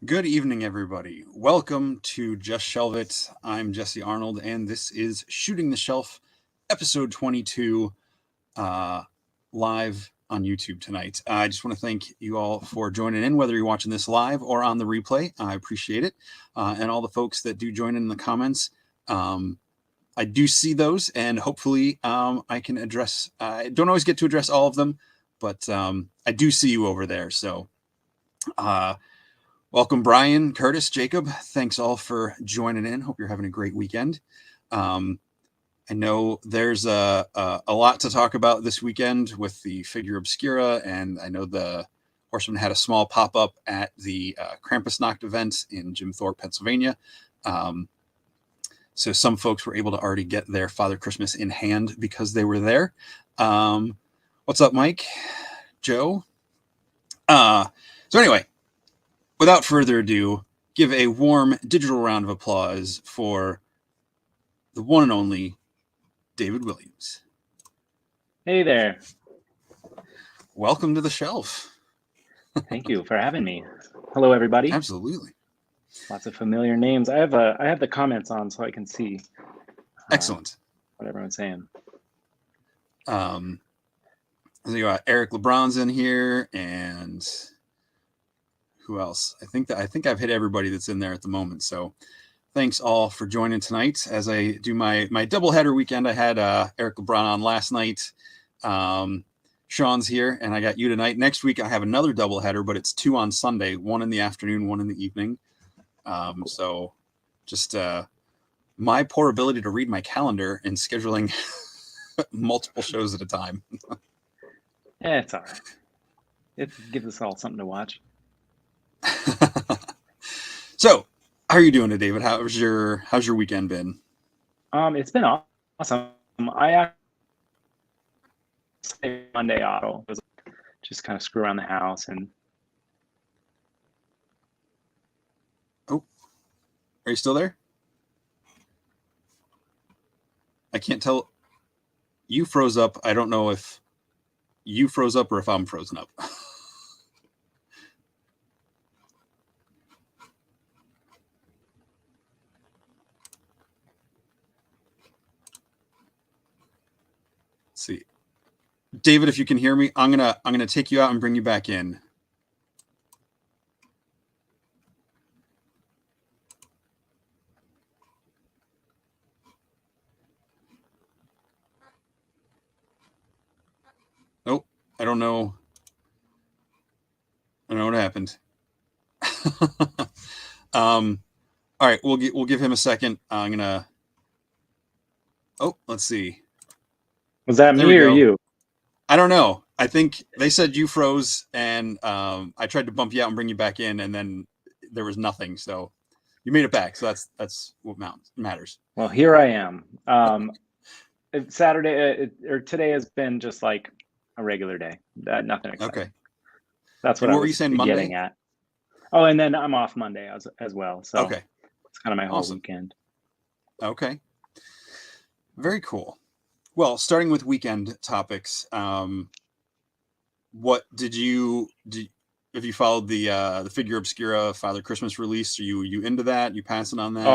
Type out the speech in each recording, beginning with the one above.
Good evening, everybody. Welcome to Just Shelve It. I'm Jesse Arnold, and this is Shooting the Shelf, episode 22, live on YouTube tonight. I just want to thank you all for joining in, whether you're watching this live or on the replay. I appreciate it. And all the folks that do join in the comments. I do see those, and hopefully I can address, I don't always get to address all of them, but I do see you over there. So, welcome, Brian, Curtis, Jacob. Thanks all for joining in. Hope you're having a great weekend. I know there's a lot to talk about this weekend with the Figure Obscura, and I know the Horseman had a small pop-up at the Krampusnacht event in Jim Thorpe, Pennsylvania. So some folks were able to already get their Father Christmas in hand because they were there. What's up, Mike? Joe? So anyway, without further ado, give a warm digital round of applause for the one and only David Williams. Hey there. Welcome to the shelf. Thank you for having me. Hello, everybody. Absolutely. Lots of familiar names. I have the comments on so I can see. Excellent. What everyone's saying. So you got Eric LeBron's in here, and who else? I think I've hit everybody that's in there at the moment. So thanks all for joining tonight. As I do my doubleheader weekend, I had Eric LeBron on last night. Sean's here, and I got you tonight. Next week I have another doubleheader, but it's 2 on Sunday, 1 in the afternoon, 1 in the evening. So just my poor ability to read my calendar and scheduling multiple shows at a time. It's all right. It gives us all something to watch. So, how are you doing today, David? How's your weekend been? It's been awesome. I actually Monday auto was just kind of screw around the house and. Oh, are you still there? I can't tell. You froze up. I don't know if you froze up or if I'm frozen up. See, David, if you can hear me, I'm gonna take you out and bring you back in. Nope, I don't know. I don't know what happened. All right, we'll give him a second. I'm gonna. Oh, let's see. Was that me or you? I don't know. I think they said you froze, and I tried to bump you out and bring you back in, and then there was nothing. So you made it back. So that's what matters. Well, here I am. Saturday or today has been just like a regular day. Nothing exciting. Okay. That's what I was getting at. Oh, and then I'm off Monday as well. So okay, it's kind of my whole weekend. Okay. Very cool. Well, starting with weekend topics, what did you if you followed the Figure Obscura Father Christmas release? Are you into that? You passing on that?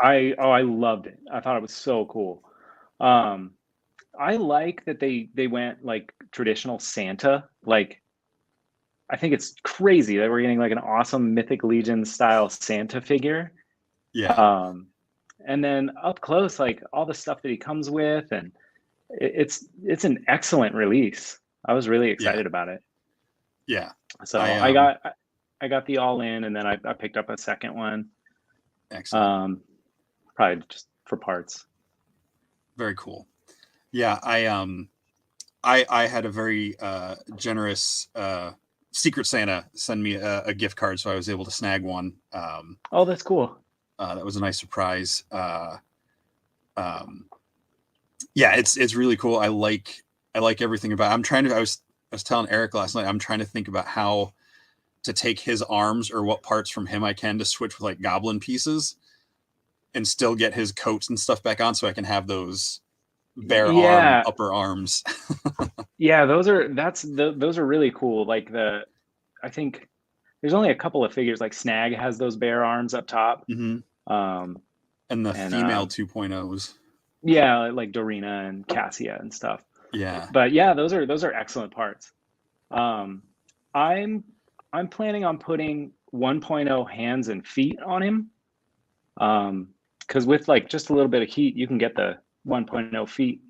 I loved it. I thought it was so cool. I like that they went like traditional Santa. Like, I think it's crazy that we're getting like an awesome Mythic Legion style Santa figure. Yeah. And then up close, like all the stuff that he comes with, and it's an excellent release. I was really excited about it. Yeah. So I got the all in, and then I picked up a second one. Excellent. Probably just for parts. Very cool. Yeah, I had a very generous Secret Santa send me a gift card, so I was able to snag one. Oh, that's cool. That was a nice surprise. Yeah, it's really cool. I like everything about it. I was telling Eric last night, I'm trying to think about how to take his arms or what parts from him I can to switch with like goblin pieces and still get his coats and stuff back on so I can have those bare arm upper arms. Yeah, those are really cool. Like I think there's only a couple of figures. Like Snag has those bear arms up top. Mm-hmm. Um, And the and female 2.0s. yeah, like Dorina and Cassia and stuff. Yeah. But yeah, those are excellent parts. Um, I'm I'm planning on putting 1.0 hands and feet on him. Because with like just a little bit of heat, you can get the 1.0 feet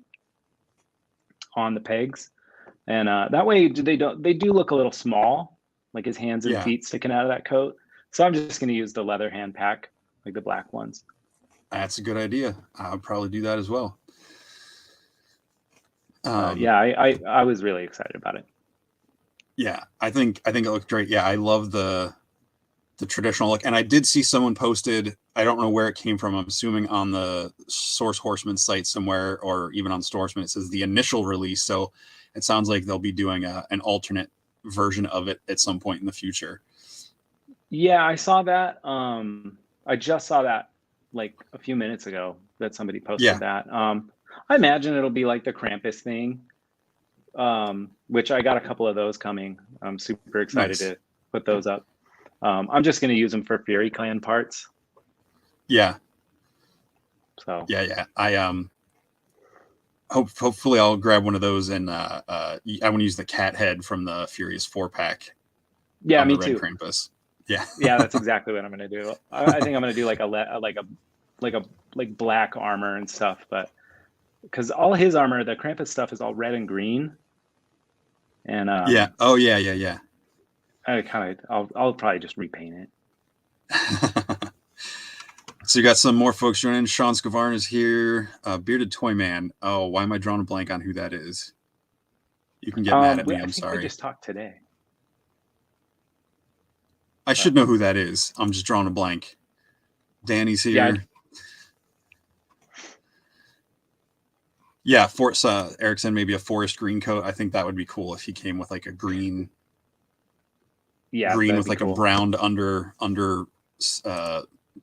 on the pegs, and that way they do look a little small, like his hands and Yeah. feet sticking out of that coat. So I'm just going to use the leather hand pack, like the black ones. That's a good idea. I would probably do that as well. Yeah, I was really excited about it. Yeah, I think it looked great. Yeah, I love the traditional look, and I did see someone posted. I don't know where it came from. I'm assuming on the Source Horseman site somewhere, or even on Storesman. It says the initial release. So it sounds like they'll be doing an alternate version of it at some point in the future. Yeah, I saw that. I just saw that like a few minutes ago that somebody posted that. I imagine it'll be like the Krampus thing, which I got a couple of those coming. I'm super excited to put those up. I'm just going to use them for Fury Clan parts. Yeah. So yeah. I hopefully I'll grab one of those, and I want to use the cat head from the Furious 4-pack. Yeah, me too. Krampus. Yeah. Yeah, that's exactly what I'm going to do. I think I'm going to do like black armor and stuff, but because all his armor, the Krampus stuff, is all red and green. And yeah. Oh yeah. I'll probably just repaint it. So you got some more folks joining. Sean Scavarn is here. Bearded Toy Man. Oh, why am I drawing a blank on who that is? You can get mad at me. I'm sorry. We just talked today. I should know who that is. I'm just drawing a blank. Danny's here. Yeah, Erickson, maybe a forest green coat. I think that would be cool if he came with like a green. Yeah, green with like cool. A brown under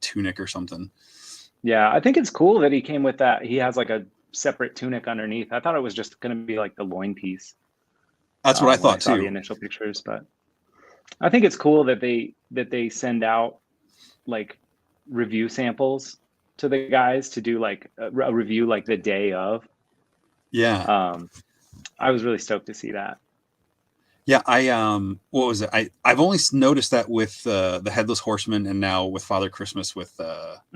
tunic or something. Yeah, I think it's cool that he came with that. He has like a separate tunic underneath. I thought it was just going to be like the loin piece. That's what I thought too. The initial pictures, but I think it's cool that they send out like review samples to the guys to do like a review like the day of. Yeah. I was really stoked to see that. Yeah, what was it? I've only noticed that with the Headless Horseman, and now with Father Christmas with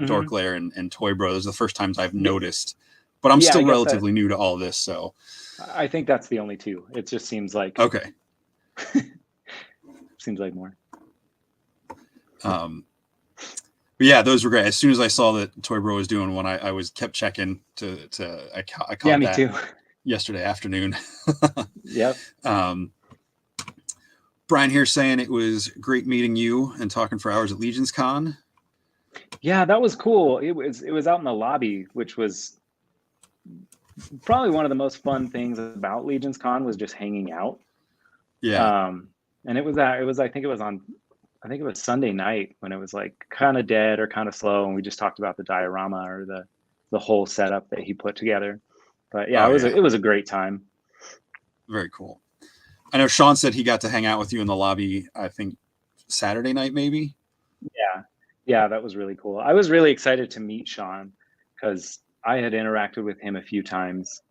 Dorklair and Toy Bro. Those are the first times I've noticed, but I'm still relatively new to all this, so I think that's the only two. It just seems like okay. Seems like more. But yeah, those were great. As soon as I saw that Toy Bro was doing one, I kept checking I caught me that too. Yesterday afternoon. Yep. Brian here saying it was great meeting you and talking for hours at LegionsCon. Yeah, that was cool. It was out in the lobby, which was probably one of the most fun things about LegionsCon was just hanging out. Yeah. And it was I think it was Sunday night when it was like kind of dead or kind of slow, and we just talked about the diorama or the whole setup that he put together. But yeah, it was a great time. Very cool. I know Sean said he got to hang out with you in the lobby, I think Saturday night, maybe. Yeah, that was really cool. I was really excited to meet Sean because I had interacted with him a few times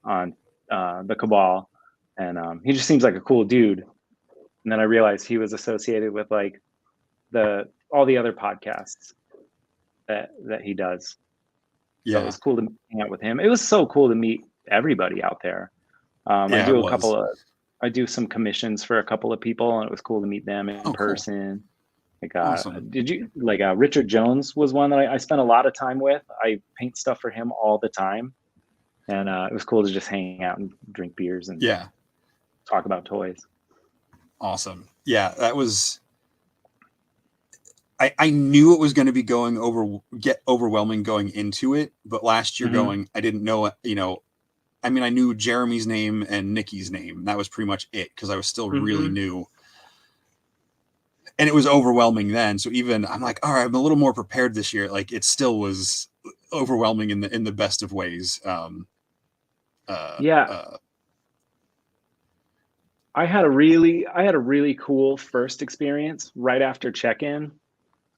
on the Cabal, and he just seems like a cool dude. And then I realized he was associated with like all the other podcasts that he does. Yeah, so it was cool to hang out with him. It was so cool to meet everybody out there. I do some commissions for a couple of people, and it was cool to meet them in person. Like, awesome. Did you like Richard Jones was one that I spent a lot of time with. I paint stuff for him all the time, and it was cool to just hang out and drink beers and talk about toys. Awesome. Yeah, that was. I knew it was going to be get overwhelming going into it, but last year I didn't know I mean, I knew Jeremy's name and Nikki's name. That was pretty much it because I was still really new. And it was overwhelming then. So even I'm like, all right, I'm a little more prepared this year. Like it still was overwhelming in the best of ways. I had a really cool first experience right after check-in.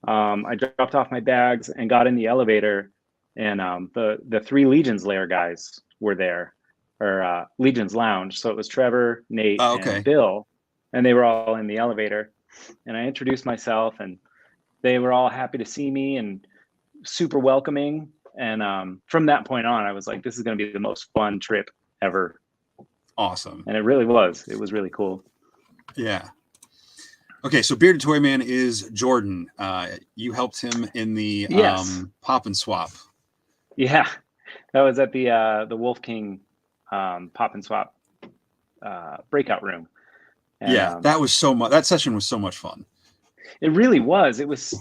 I dropped off my bags and got in the elevator, and the three Legions Lair guys were there, or Legions Lounge. So it was Trevor, Nate, Oh, and okay. Bill, and they were all in the elevator. And I introduced myself, and they were all happy to see me and super welcoming. And from that point on, I was like, this is going to be the most fun trip ever. Awesome. And it really was. It was really cool. Yeah. Okay, so Bearded Toy Man is Jordan. You helped him in the Yes. pop and swap. Yeah. That was at the Wolf King pop and swap breakout room. And Yeah, that was so much. That session was so much fun. it really was. It was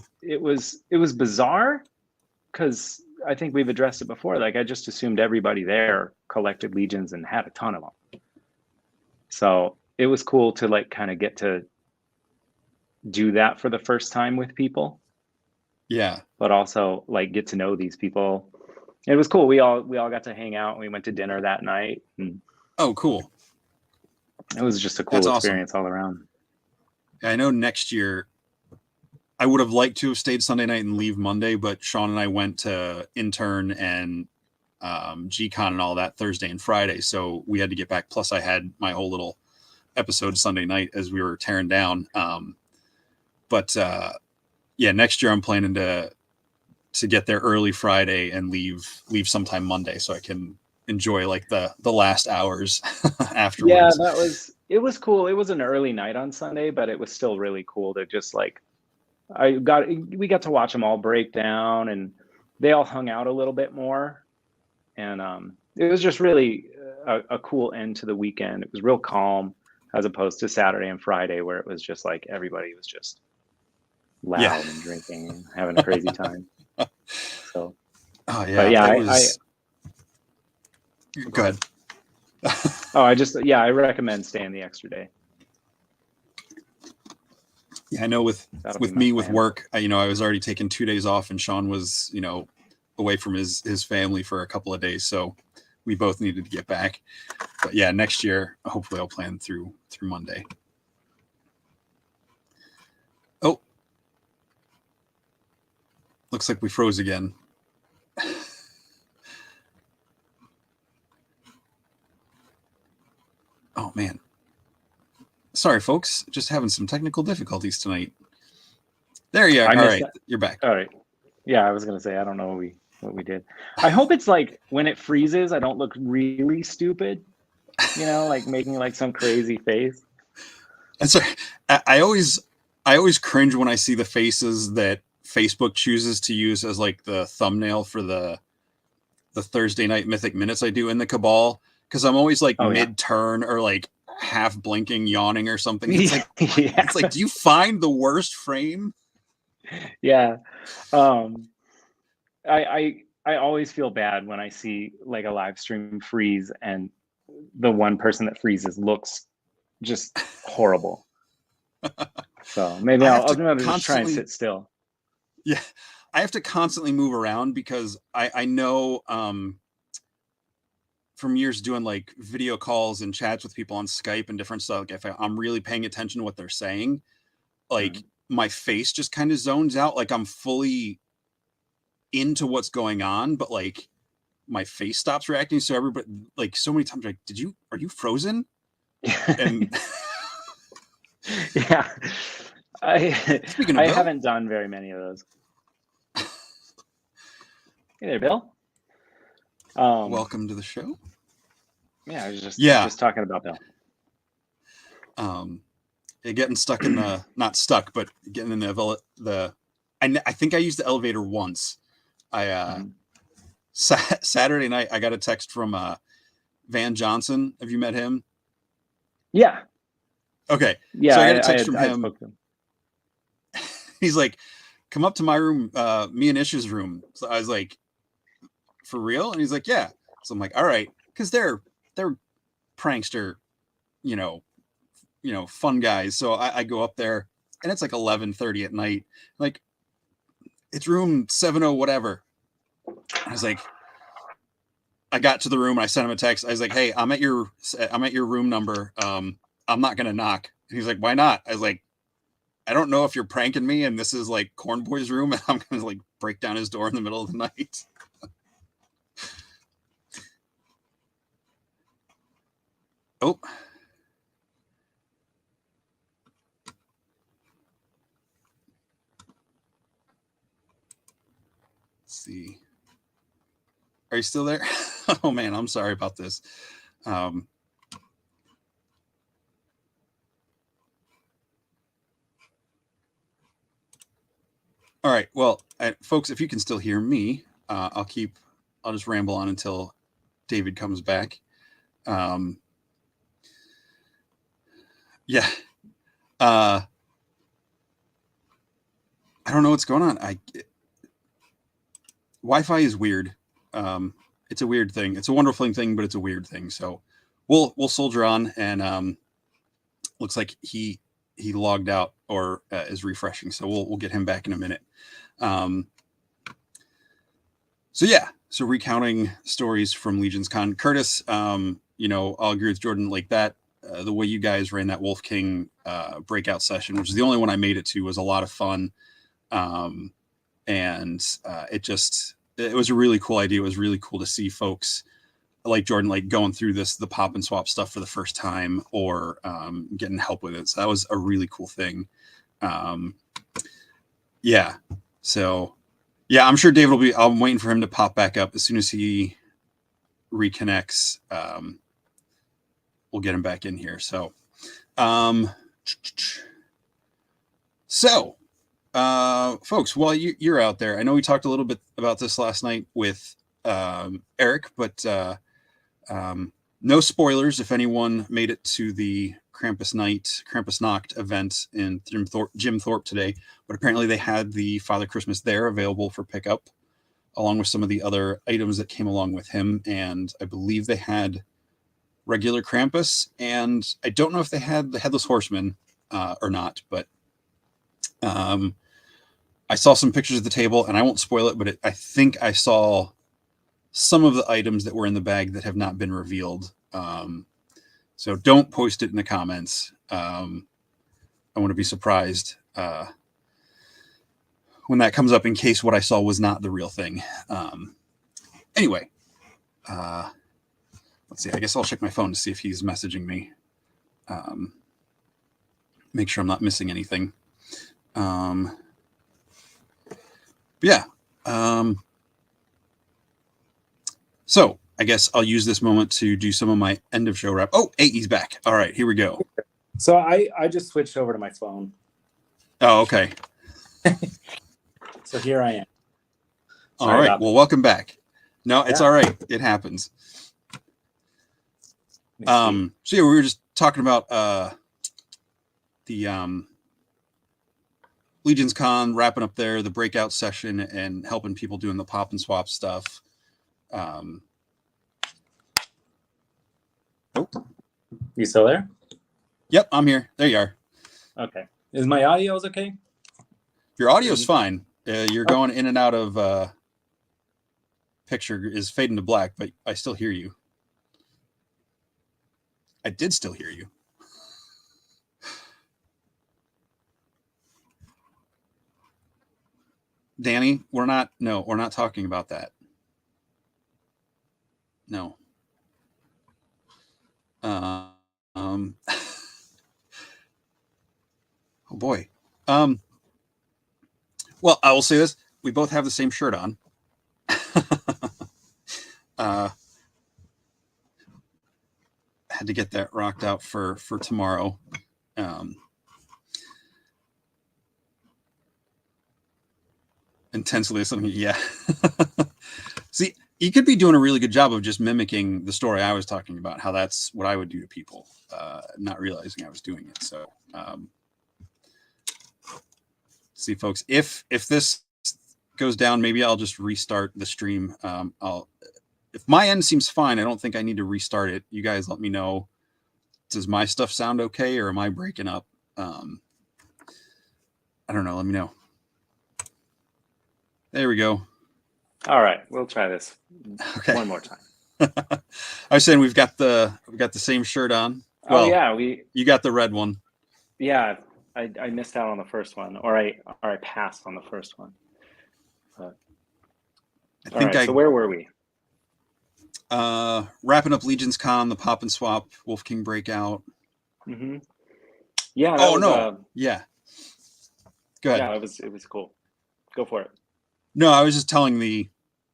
bizarre because I think we've addressed it before. Like, I just assumed everybody there collected Legions and had a ton of them. So it was cool to like kind of get to do that for the first time with people. Yeah. But also like get to know these people. It was cool. We all got to hang out. And we went to dinner that night. And oh, cool. it was just a cool That's experience awesome. all around. I know next year I would have liked to have stayed Sunday night and leave Monday, but Sean and I went to intern and G-Con and all that Thursday and Friday. So we had to get back. Plus I had my whole little episode Sunday night as we were tearing down. But yeah, next year I'm planning to get there early Friday and leave sometime Monday so I can enjoy like the last hours afterwards. Yeah, it was cool. It was an early night on Sunday, but it was still really cool to just like we got to watch them all break down, and they all hung out a little bit more. And it was just really a cool end to the weekend. It was real calm as opposed to Saturday and Friday where it was just like everybody was just loud and drinking and having a crazy time. So, oh yeah, but yeah, go ahead. I recommend staying the extra day. Yeah, I know with me with work, I was already taking 2 days off, and Sean was, away from his family for a couple of days, so we both needed to get back. But yeah, next year, hopefully, I'll plan through Monday. Oh, looks like we froze again. Oh man. Sorry, folks. Just having some technical difficulties tonight. There you are. All right. You're back. All right. Yeah, I was going to say, I don't know what we did. I hope it's like when it freezes, I don't look really stupid, like making like some crazy face. And so I always cringe when I see the faces that Facebook chooses to use as like the thumbnail for the Thursday night Mythic Minutes I do in the Cabal. Because I'm always like mid-turn or like half blinking, yawning or something. It's like, it's like, do you find the worst frame? Yeah. I always feel bad when I see like a live stream freeze and the one person that freezes looks just horrible. So maybe I'll just try and sit still. Yeah. I have to constantly move around because I know from years doing like video calls and chats with people on Skype and different stuff, like if I'm really paying attention to what they're saying, like my face just kind of zones out. Like I'm fully into what's going on, but like my face stops reacting. So everybody, like so many times, like, are you frozen? And yeah, I haven't done very many of those. Hey there, Bill. Welcome to the show. Yeah, I was just talking about Bill. Getting stuck in the not stuck, but getting in the I think I used the elevator once. Saturday night I got a text from Van Johnson. Have you met him? Yeah. Okay. Yeah. So I got a text from him. He's like, "Come up to my room, me and Ish's room." So I was like, "For real?" And he's like, "Yeah." So I'm like, "All right," because they're prankster, fun guys. So I go up there, and it's like 11:30 at night. Like, it's room 70 whatever. I was like, I got to the room and I sent him a text. I was like, "Hey, I'm at your room number. I'm not going to knock. And he's like, why not? I was like, I don't know if you're pranking me and this is like Corn Boy's room and I'm going to like break down his door in the middle of the night. Oh. Let's see. Are you still there? Oh man, I'm sorry about this. All right. Well, folks, if you can still hear me, I'll just ramble on until David comes back. Yeah. I don't know what's going on. Wi-Fi is weird. It's a weird thing. It's a wonderful thing, but it's a weird thing. So we'll soldier on, and looks like he logged out or is refreshing. So we'll get him back in a minute. So yeah, so recounting stories from LegionsCon. Curtis, I'll agree with Jordan like that. The way you guys ran that Wolf King breakout session, which is the only one I made it to, was a lot of fun. And it was a really cool idea. It was really cool to see folks like Jordan, like going through the pop and swap stuff for the first time or getting help with it. So that was a really cool thing. Yeah. So yeah, I'm sure David I'm waiting for him to pop back up as soon as he reconnects. We'll get him back in here. So, folks, while you're out there, I know we talked a little bit about this last night with Eric, but no spoilers if anyone made it to the Krampus Nacht event in Jim Thorpe today. But apparently they had the Father Christmas there available for pickup, along with some of the other items that came along with him. And I believe they had regular Krampus, and I don't know if they had the Headless Horseman or not, but I saw some pictures of the table, and I won't spoil it, but I think I saw some of the items that were in the bag that have not been revealed. So don't post it in the comments. I want to be surprised when that comes up in case what I saw was not the real thing. Anyway, let's see. I guess I'll check my phone to see if he's messaging me. Make sure I'm not missing anything. Yeah. So I guess I'll use this moment to do some of my end of show wrap. Oh, hey, he's back. All right, here we go. So I just switched over to my phone. Oh, okay. So here I am. All right. Well, welcome back. No, it's all right. It happens. So yeah, we were just talking about the LegionsCon, wrapping up there, the breakout session, and helping people doing the pop and swap stuff. Oh, you still there? Yep, I'm here. There you are. Okay. Is my audio okay? Your audio's fine. You're going in and out of picture is fading to black, but I still hear you. I did still hear you. Danny, we're not talking about that. No. Oh boy. Well, I will say this. We both have the same shirt on. Had to get that rocked out for tomorrow. Intensely something. Yeah. See, you could be doing a really good job of just mimicking the story I was talking about, how that's what I would do to people, not realizing I was doing it. So, see, folks, if this goes down, maybe I'll just restart the stream. If my end seems fine, I don't think I need to restart it. You guys let me know. Does my stuff sound okay, or am I breaking up? I don't know. Let me know. There we go. All right, we'll try this Okay. one more time. I was saying we've got the same shirt on. Oh Well, yeah, you got the red one. yeah, I missed out on the first one, or I passed on the first one. But, I all think right, so where were we? wrapping up LegionsCon, the Pop and Swap, Wolf King breakout. Mm-hmm. Yeah, that Oh was no, yeah. Good. yeah, it was cool. Go for it. No, I was just telling the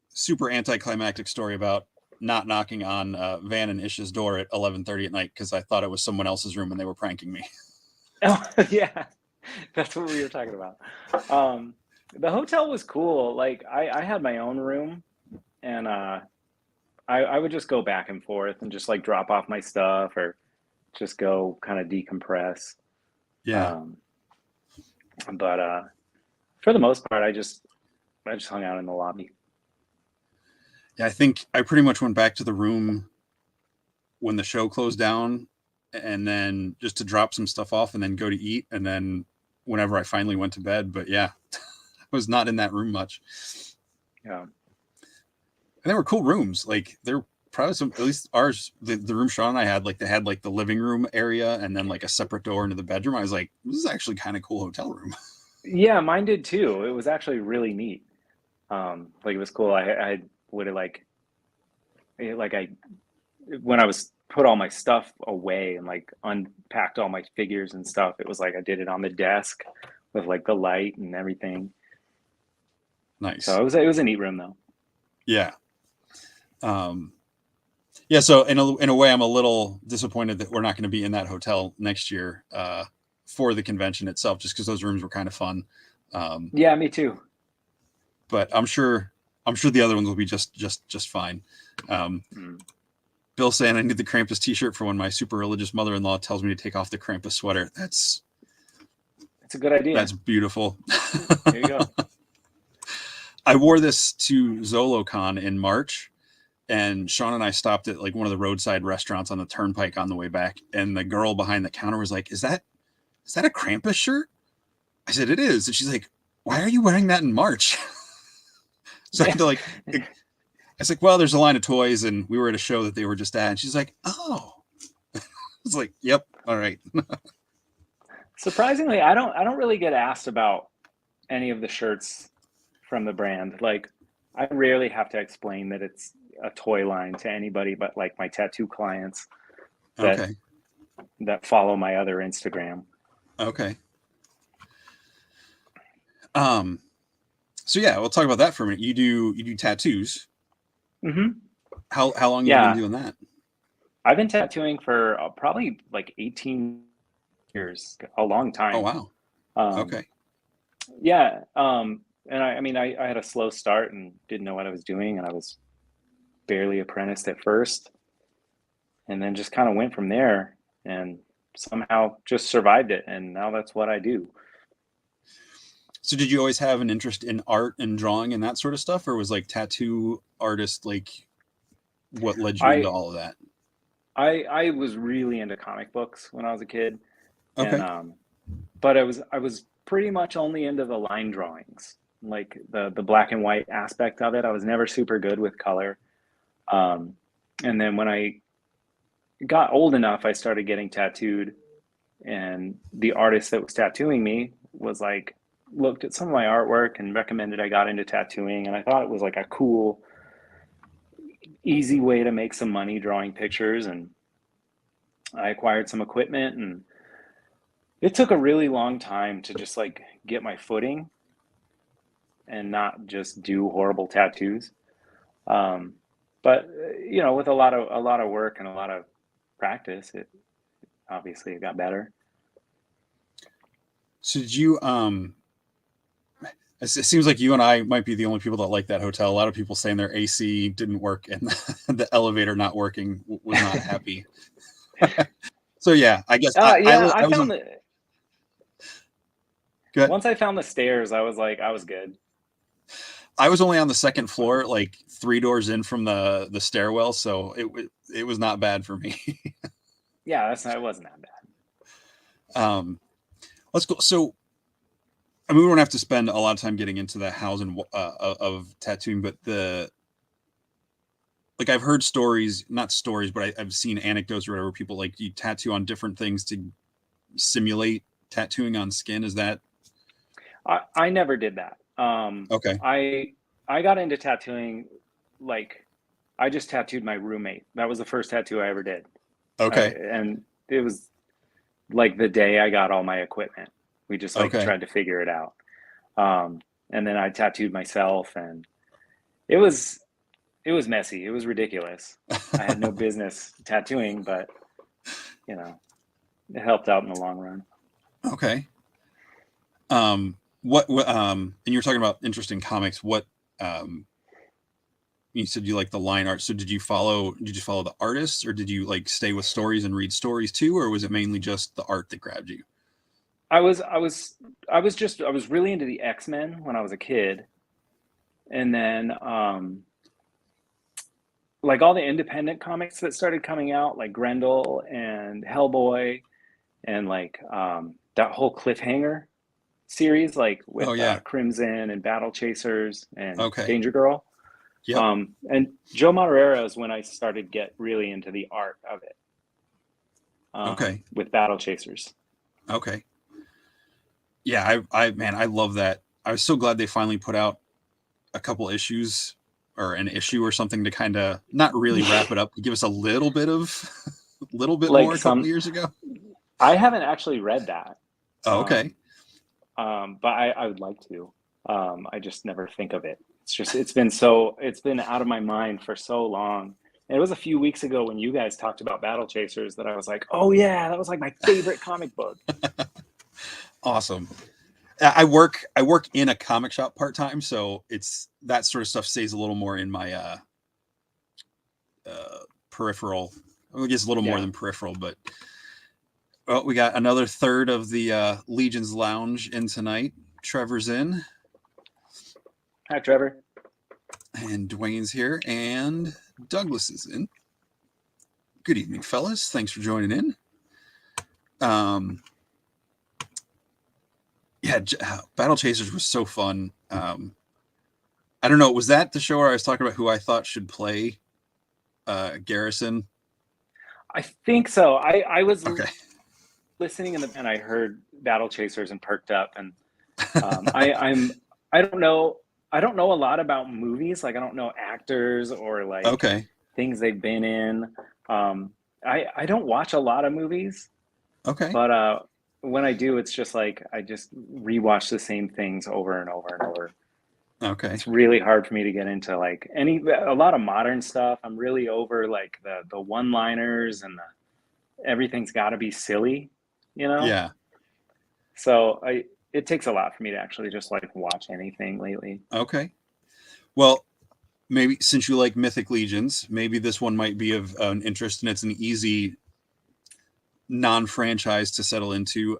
super anticlimactic story about not knocking on Van and Ish's door at 11:30 at night because I thought it was someone else's room and they were pranking me. Oh yeah, that's what we were talking about. The hotel was cool. Like I had my own room, and I would just go back and forth and just like drop off my stuff or just go kind of decompress. Yeah. Um, but for the most part, I just hung out in the lobby. Yeah, I think I pretty much went back to the room when the show closed down and then just to drop some stuff off and then go to eat. And then whenever I finally went to bed, but yeah, I was not in that room much. Yeah. And they were cool rooms. Like they're probably some, at least ours, the room Sean and I had, like they had like the living room area and then like a separate door into the bedroom. I was like, this is actually kind of cool hotel room. Yeah, mine did too. It was actually really neat. Like it was cool. I would have like I when I was put all my stuff away and like unpacked all my figures and stuff, it was like I did it on the desk with like the light and everything. Nice. So it was a neat room though. Yeah. Yeah. So in a way, I'm a little disappointed that we're not going to be in that hotel next year for the convention itself, just because those rooms were kind of fun. Yeah, me too. But I'm sure the other ones will be just fine. Bill saying I need the Krampus t-shirt for when my super religious mother-in-law tells me to take off the Krampus sweater. That's a good idea. That's beautiful. There you go. I wore this to ZoloCon in March, and Sean and I stopped at like one of the roadside restaurants on the turnpike on the way back, and the girl behind the counter was like, is that a Krampus shirt? I said, it is. And she's like, why are you wearing that in March? So I had to like, I was like, well, there's a line of toys and we were at a show that they were just at. And she's like, oh, it's like, yep. All right. Surprisingly, I don't really get asked about any of the shirts from the brand. Like I rarely have to explain that it's a toy line to anybody but like my tattoo clients that follow my other Instagram. Okay. So yeah, we'll talk about that for a minute. You do tattoos. Mm-hmm. How long have you been doing that? I've been tattooing for probably like 18 years, a long time. Oh wow. Okay. Yeah. And I mean, I had a slow start and didn't know what I was doing, and I was barely apprenticed at first, and then just kind of went from there, and somehow just survived it, and now that's what I do. So did you always have an interest in art and drawing and that sort of stuff, or was like tattoo artist like what led you into all of that? I was really into comic books when I was a kid. Okay. And but I was pretty much only into the line drawings, like the black and white aspect of it. I was never super good with color. And then when I got old enough, I started getting tattooed, and the artist that was tattooing me was like, looked at some of my artwork and recommended I got into tattooing, and I thought it was like a cool, easy way to make some money drawing pictures. And I acquired some equipment, and it took a really long time to just like get my footing and not just do horrible tattoos. But you know, with a lot of work and a lot of practice, it obviously got better. So did you it seems like you and I might be the only people that like that hotel. A lot of people saying their AC didn't work and the elevator not working was not happy. So yeah, I guess I found that once I found the stairs, I was like, I was good. I was only on the second floor, like 3 doors in from the stairwell, so it was not bad for me. Yeah, it wasn't that bad. Let's go. So, I mean, we don't have to spend a lot of time getting into the hows and of tattooing, but like I've heard stories, not stories, but I've seen anecdotes or whatever. People like you tattoo on different things to simulate tattooing on skin. Is that I never did that. okay? I got into tattooing, like I just tattooed my roommate. That was the first tattoo I ever did. Okay. And it was like the day I got all my equipment. We just like Okay. tried to figure it out. And then I tattooed myself, and it was messy. It was ridiculous. I had no business tattooing, but you know, it helped out in the long run. Okay. And you were talking about interesting comics. What you said you like the line art. So did you follow the artists, or did you like stay with stories and read stories too, or was it mainly just the art that grabbed you? I was really into the X-Men when I was a kid. And then like all the independent comics that started coming out, like Grendel and Hellboy, and like that whole Cliffhanger series, like with Oh yeah. Crimson and Battle Chasers and Okay. Danger Girl. Yep. And Joe Madureira is when I started get really into the art of it. Okay. With Battle Chasers. Okay. Yeah, I love that. I was so glad they finally put out a couple issues or an issue or something to kind of not really wrap it up, but give us a little bit Like more a couple years ago. I haven't actually read that. Oh, okay. But I would like to. I just never think of it. It's been out of my mind for so long. And it was a few weeks ago when you guys talked about Battle Chasers that I was like, oh yeah, that was like my favorite comic book. Awesome. I work in a comic shop part-time, so it's that sort of stuff stays a little more in my peripheral. I guess a little more than peripheral, but well, we got another third of the Legion's Lounge in tonight. Trevor's in. Hi, Trevor. And Dwayne's here, and Douglas is in. Good evening, fellas. Thanks for joining in. Yeah, Battle Chasers was so fun. I don't know. Was that the show where I was talking about who I thought should play Garrison? I think so. I was okay. Listening and I heard Battle Chasers and perked up. And I don't know a lot about movies. Like I don't know actors or like things they've been in. I don't watch a lot of movies. Okay. But when I do, it's just like I just rewatch the same things over and over and over. Okay. It's really hard for me to get into like a lot of modern stuff. I'm really over like the one-liners and everything's got to be silly, you know? Yeah. So it takes a lot for me to actually just like watch anything lately. Okay. Well, maybe since you like Mythic Legions, maybe this one might be of an interest, and it's an easy non-franchise to settle into.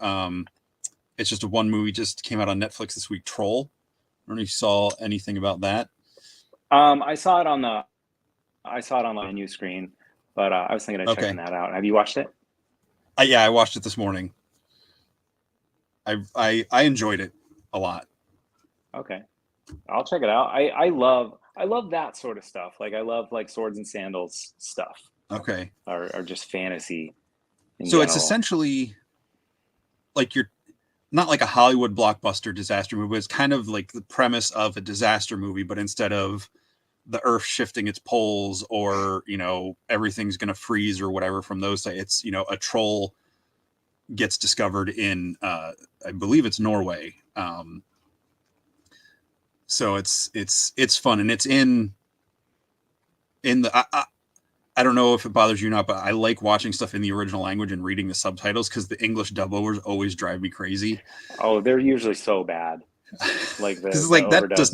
It's just a one movie just came out on Netflix this week, Troll. I don't know if you saw anything about that. I saw it on my new screen, but I was thinking of checking that out. Have you watched it? Yeah, I watched it this morning. I enjoyed it a lot. Okay, I'll check it out. I love that sort of stuff. Like I love like swords and sandals stuff. Okay. Or just fantasy. So general. It's essentially like you're not like a Hollywood blockbuster disaster movie. It's kind of like the premise of a disaster movie, but instead of the earth shifting its poles or, everything's going to freeze or whatever from those, it's, a troll gets discovered in, I believe it's Norway. So it's fun, and it's in the, I don't know if it bothers you or not, but I like watching stuff in the original language and reading the subtitles because the English dub-overs always drive me crazy. Oh, they're usually so bad. Like that does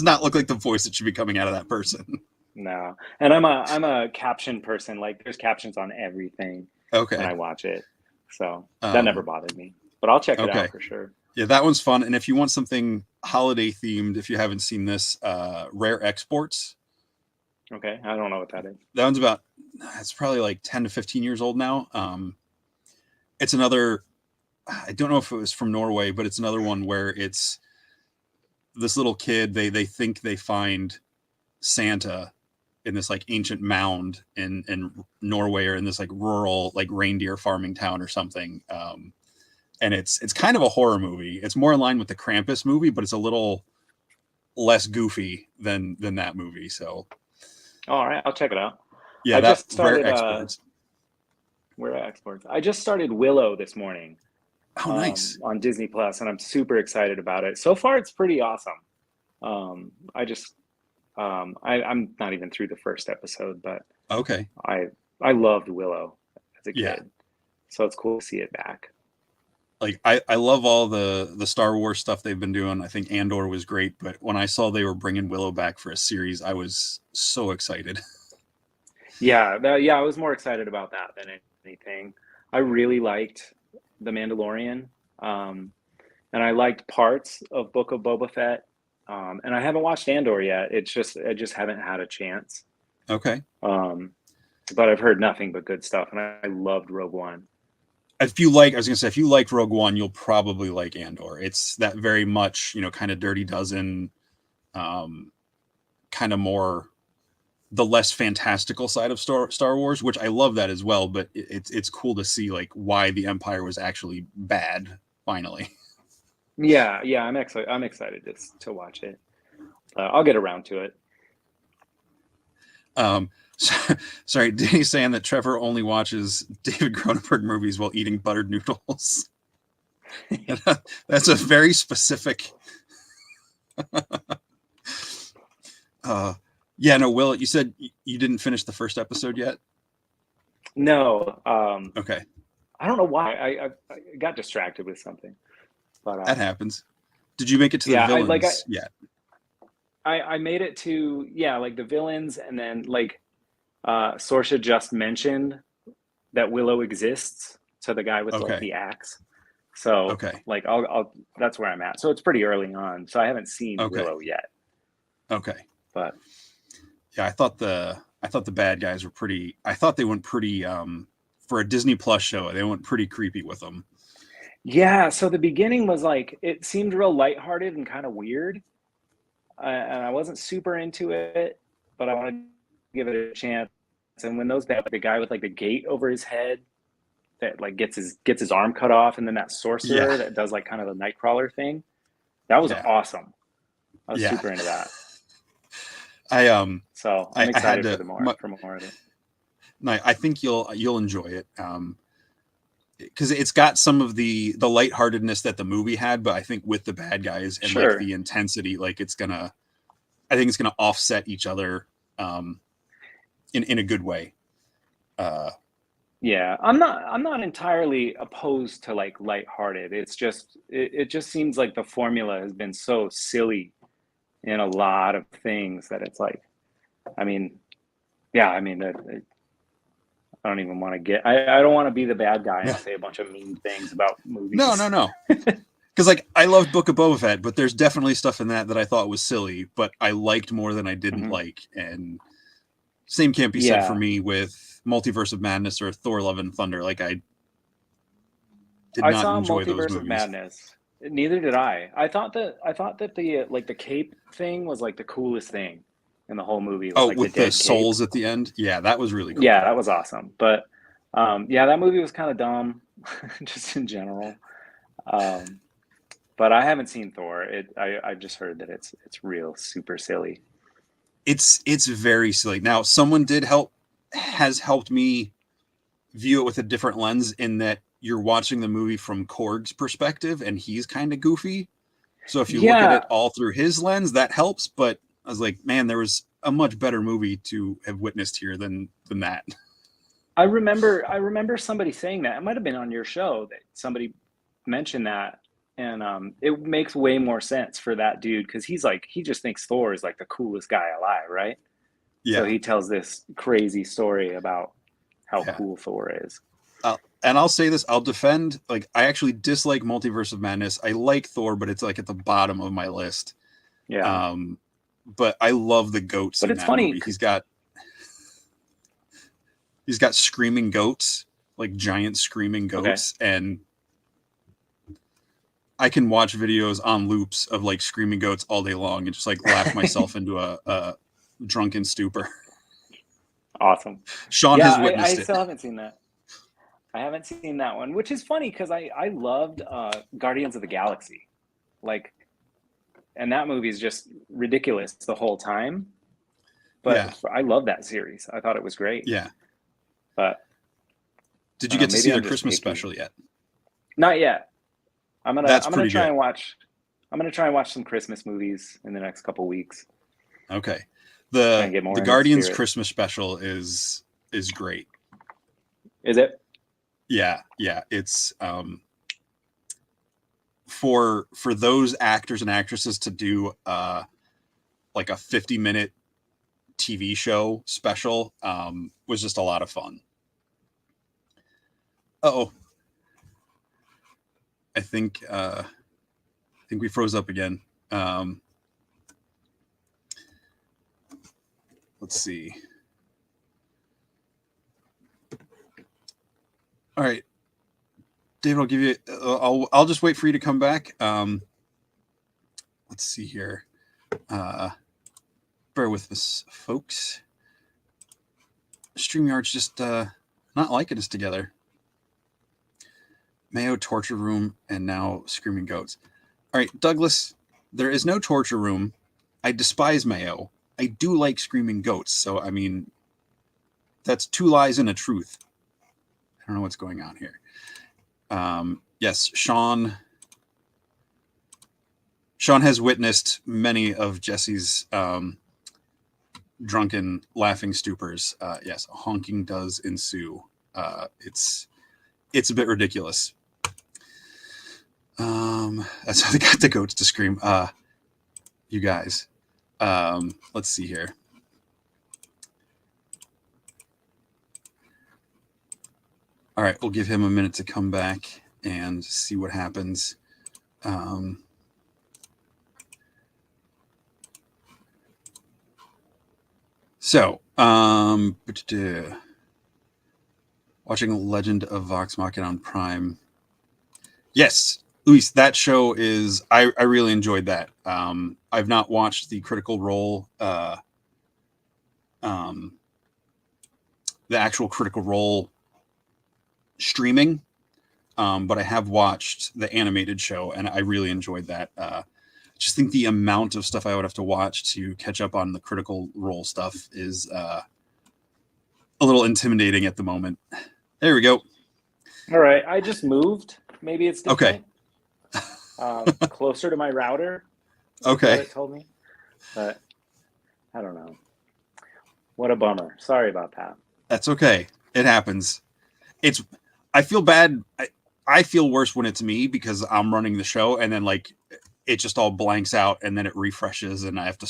not look like the voice that should be coming out of that person. No, and I'm a caption person. Like there's captions on everything. Okay. When I watch it, so that never bothered me. But I'll check it out for sure. Yeah, that one's fun. And if you want something holiday themed, if you haven't seen this, Rare Exports. Okay, I don't know what that is. That one's it's probably like 10 to 15 years old now. It's another, I don't know if it was from Norway, but it's another one where it's this little kid, they think they find Santa in this like ancient mound in Norway, or in this like rural like reindeer farming town or something. And it's kind of a horror movie. It's more in line with the Krampus movie, but it's a little less goofy than that movie. So All right, I'll check it out. yeah, I that just started. rare exports. We're exports. I just started Willow this morning. Oh, nice. On Disney Plus, and I'm super excited about it. So far, it's pretty awesome. I'm not even through the first episode, but Okay. I loved Willow as a kid, Yeah. so it's cool to see it back. Like I love all the Star Wars stuff they've been doing. I think Andor was great, but when I saw they were bringing Willow back for a series, I was so excited. Yeah, I was more excited about that than anything. I really liked The Mandalorian, and I liked parts of Book of Boba Fett. And I haven't watched Andor yet. I just haven't had a chance. Okay. But I've heard nothing but good stuff, and I loved Rogue One. If you like Rogue One, you'll probably like Andor. It's that very much, kind of Dirty Dozen, kind of more the less fantastical side of Star Wars, which I love that as well. But it's cool to see like why the Empire was actually bad finally. Yeah, I'm excited to watch it. I'll get around to it. Sorry, Danny's saying that Trevor only watches David Cronenberg movies while eating buttered noodles. That's a very specific. Yeah, no, Will, you said you didn't finish the first episode yet? No. Okay. I don't know why. I got distracted with something. But that happens. Did you make it to the villains yet? I made it to like the villains, and then like Sorsha just mentioned that Willow exists to the guy with like the axe. So like I'll that's where I'm at. So it's pretty early on. So I haven't seen Willow yet. Okay. But yeah, I thought the bad guys were pretty. I thought they went pretty for a Disney Plus show. They went pretty creepy with them. Yeah, so the beginning was like, it seemed real lighthearted and kind of weird. And I wasn't super into it, but I wanted to give it a chance. And when the guy with like the gate over his head that like gets his arm cut off, and then that sorcerer that does like kind of the Nightcrawler thing, that was awesome. I was super into that. So I'm excited for more of it. No, I think you'll enjoy it. Because it's got some of the lightheartedness that the movie had, but I think with the bad guys and like the intensity, like I think it's gonna offset each other in a good way. Yeah, I'm not entirely opposed to like lighthearted. It's just it just seems like the formula has been so silly in a lot of things that it's like, I don't even want to get. I don't want to be the bad guy and say a bunch of mean things about movies. No. Because like I loved Book of Boba Fett, but there's definitely stuff in that I thought was silly, but I liked more than I didn't like. And same can't be said for me with Multiverse of Madness or Thor: Love and Thunder. Like I saw enjoy those Multiverse movies. of Madness. Neither did I. I thought that the like the cape thing was like the coolest thing in the whole movie. With the souls at the end. Yeah, that was really cool. Yeah, that was awesome. But that movie was kind of dumb, just in general. But I haven't seen Thor. I just heard that it's real super silly. It's very silly. Now, someone has helped me view it with a different lens, in that you're watching the movie from Korg's perspective, and he's kind of goofy. So if you look at it all through his lens, that helps. But I was like, man, there was a much better movie to have witnessed here than that. I remember somebody saying that. It might have been on your show that somebody mentioned that. And it makes way more sense for that dude, because he just thinks Thor is like the coolest guy alive, right? Yeah. So he tells this crazy story about how cool Thor is. And I'll say this, I'll defend, like, I actually dislike Multiverse of Madness. I like Thor, but it's like at the bottom of my list. Yeah. But I love the goats. But in it's that funny. Movie. He's got screaming goats, like giant screaming goats, and I can watch videos on loops of like screaming goats all day long and just like laugh myself into a drunken stupor. Awesome. Sean Yeah, has I witnessed it. still haven't seen that. I haven't seen that one, which is funny because I loved Guardians of the Galaxy. Like, and that movie is just ridiculous the whole time. Yeah. But I love that series. I thought it was great. Yeah. But Did I you don't get know, to maybe see their I'm just Christmas picky. special yet? Not yet. That's I'm gonna pretty try good. and watch. I'm gonna try and watch some Christmas movies in the next couple weeks. Okay. Try and The get more the into the Guardians spirit. Christmas special is great. Is it? Yeah. It's for those actors and actresses to do like a 50-minute TV show special was just a lot of fun. Uh-oh. I think we froze up again. Let's see. All right, David, I'll give you. I'll just wait for you to come back. Let's see here. Bear with us, folks. StreamYard's just not liking us together. Mayo torture room and now screaming goats. All right, Douglas. There is no torture room. I despise Mayo. I do like screaming goats. So I mean, that's two lies and a truth. I don't know what's going on here. Yes, Sean has witnessed many of Jesse's drunken laughing stupors. Yes, honking does ensue. It's a bit ridiculous. That's how they got the goats to scream. You guys. Let's see here. All right, we'll give him a minute to come back and see what happens. So, watching Legend of Vox Machina on Prime. Yes, Luis, that show is. I really enjoyed that. I've not watched the Critical Role, the actual Critical Role streaming, but I have watched the animated show, and I really enjoyed that. Just think the amount of stuff I would have to watch to catch up on the Critical Role stuff is a little intimidating at the moment. There we go. All right, I just moved. Maybe it's different. Okay. Closer to my router. Okay. What it told me, but I don't know. What a bummer. Sorry about that. That's okay. It happens. I feel bad. I feel worse when it's me because I'm running the show and then like it just all blanks out and then it refreshes and I have to,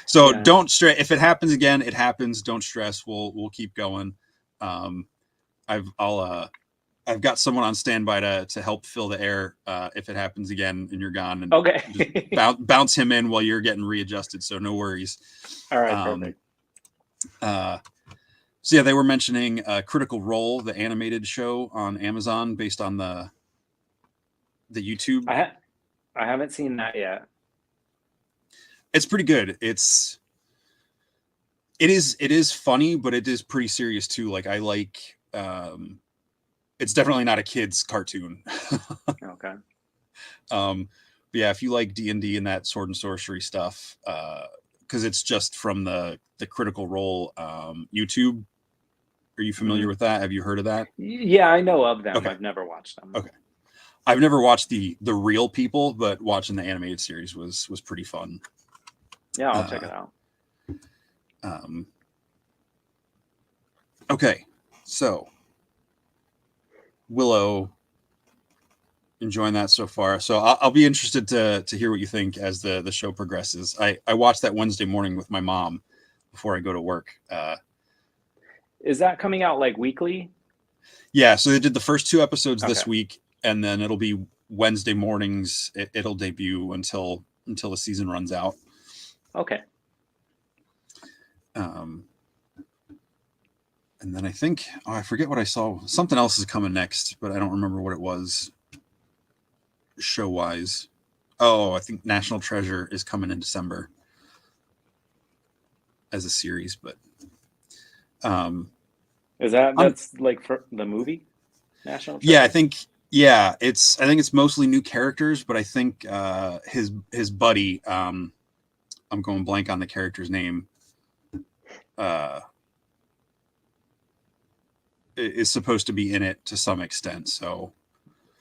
So Yeah. don't stress. If it happens again, it happens. Don't stress. We'll keep going. I've got someone on standby to help fill the air if it happens again and you're gone. And Okay. just bounce him in while you're getting readjusted. So no worries. All right. Perfect. So yeah, they were mentioning Critical Role, the animated show on Amazon based on the YouTube. I haven't seen that yet. It's pretty good. It is funny, but it is pretty serious too. Like I like. It's definitely not a kid's cartoon. Okay. But yeah, if you like D&D and that sword and sorcery stuff, because it's just from the Critical Role YouTube. Are you familiar with that? Have you heard of that? Yeah, I know of them. Okay. I've never watched them. Okay. I've never watched the real people, but watching the animated series was pretty fun. Yeah, I'll check it out. Okay, so Willow, enjoying that so far. So I'll be interested to hear what you think as the show progresses. I watched that Wednesday morning with my mom before I go to work. Is that coming out like weekly? Yeah, so they did the first 2 episodes this Okay. week, and then it'll be Wednesday mornings. It'll debut until the season runs out. Okay. And then I think I forget what I saw. Something else is coming next, but I don't remember what it was. Show wise, I think National Treasure is coming in December. as a series, but that's like for the movie National Treasure? yeah, I think it's mostly new characters, but I think his buddy, I'm going blank on the character's name, is supposed to be in it to some extent. So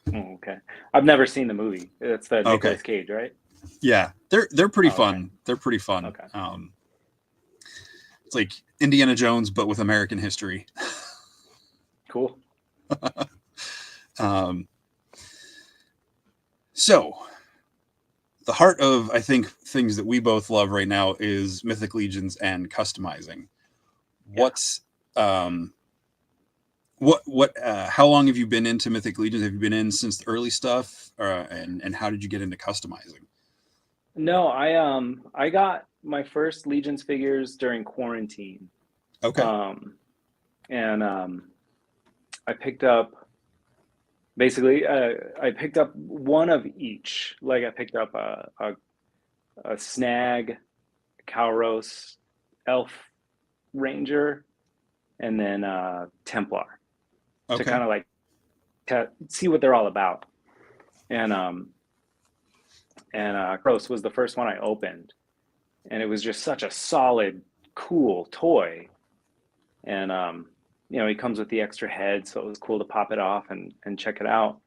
Okay, I've never seen the movie. It's the okay, Nicolas Cage, right? yeah, they're pretty Oh, okay. fun. They're pretty fun. Okay. It's like Indiana Jones, but with American history. Cool. So the heart of, I think, things that we both love right now is Mythic Legions and customizing. Yeah. How long have you been into Mythic Legions? Have you been in since the early stuff, and how did you get into customizing? No, I got my first Legions figures during quarantine. Okay. And I picked up basically I picked up one of each. Like I picked up a snag, Kalros, elf ranger, and then Templar, to kind of like see what they're all about. And Kalros was the first one I opened, and it was just such a solid, cool toy. And he comes with the extra head, so it was cool to pop it off and check it out.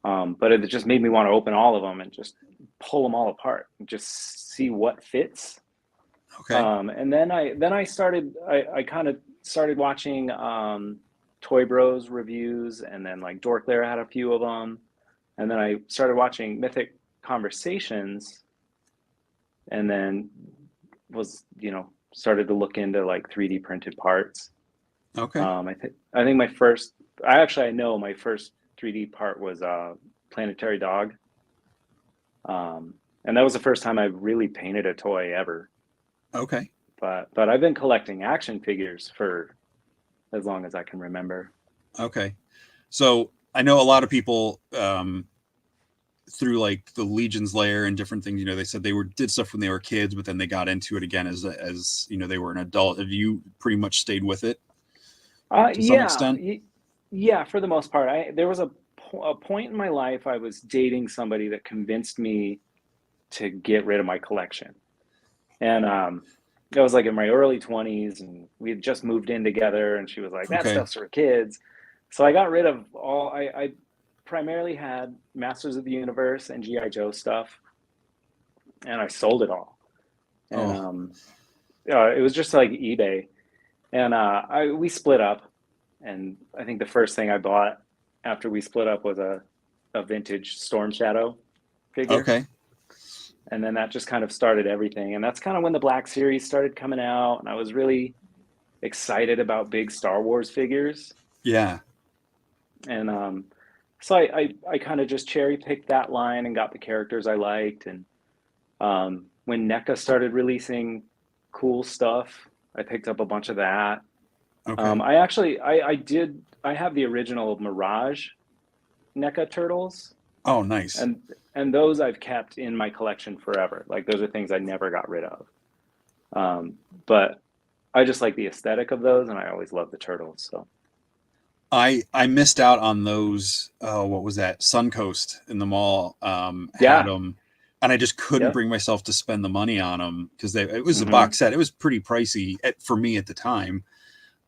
But it just made me want to open all of them and just pull them all apart and just see what fits. Okay. And then I kind of started watching Toy Bros reviews, and then like Dork Lair had a few of them, and then I started watching Mythic Conversations, and then started to look into like 3D printed parts. Okay. I think I know my first 3D part was Planetary Dog. And that was the first time I really painted a toy ever. Okay. But I've been collecting action figures for as long as I can remember. Okay. So I know a lot of people through like the Legion's Lair and different things, they said they did stuff when they were kids, but then they got into it again as they were an adult. Have you pretty much stayed with it to some extent? Yeah, for the most part. There was a point in my life I was dating somebody that convinced me to get rid of my collection. And I was like in my early 20s, and we had just moved in together, and she was like, that stuff's for kids. So I got rid of all, I primarily had Masters of the Universe and G.I. Joe stuff, and I sold it all. And it was just like eBay. And we split up, and I think the first thing I bought after we split up was a vintage Storm Shadow figure. Okay. And then that just kind of started everything. And that's kind of when the Black Series started coming out, and I was really excited about big Star Wars figures. Yeah. And so I kind of just cherry picked that line and got the characters I liked. And when NECA started releasing cool stuff, I picked up a bunch of that. Okay. I have the original Mirage NECA turtles. Oh, nice. And those I've kept in my collection forever. Like those are things I never got rid of. But I just like the aesthetic of those, and I always love the turtles. So I missed out on those. What was that? Suncoast in the mall had them, and I just couldn't bring myself to spend the money on them because it was a box set. It was pretty pricey for me at the time.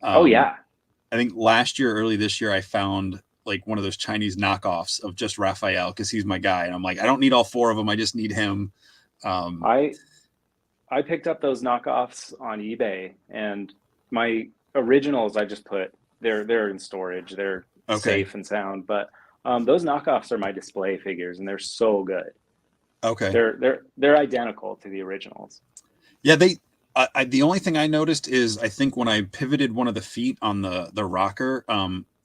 I think early this year, I found like one of those Chinese knockoffs of just Raphael because he's my guy, and I'm like, I don't need all four of them. I just need him. I picked up those knockoffs on eBay, and my originals I just put they're in storage. They're safe and sound, but those knockoffs are my display figures, and they're so good. Okay, they're identical to the originals. Yeah, the only thing I noticed is I think when I pivoted one of the feet on the rocker,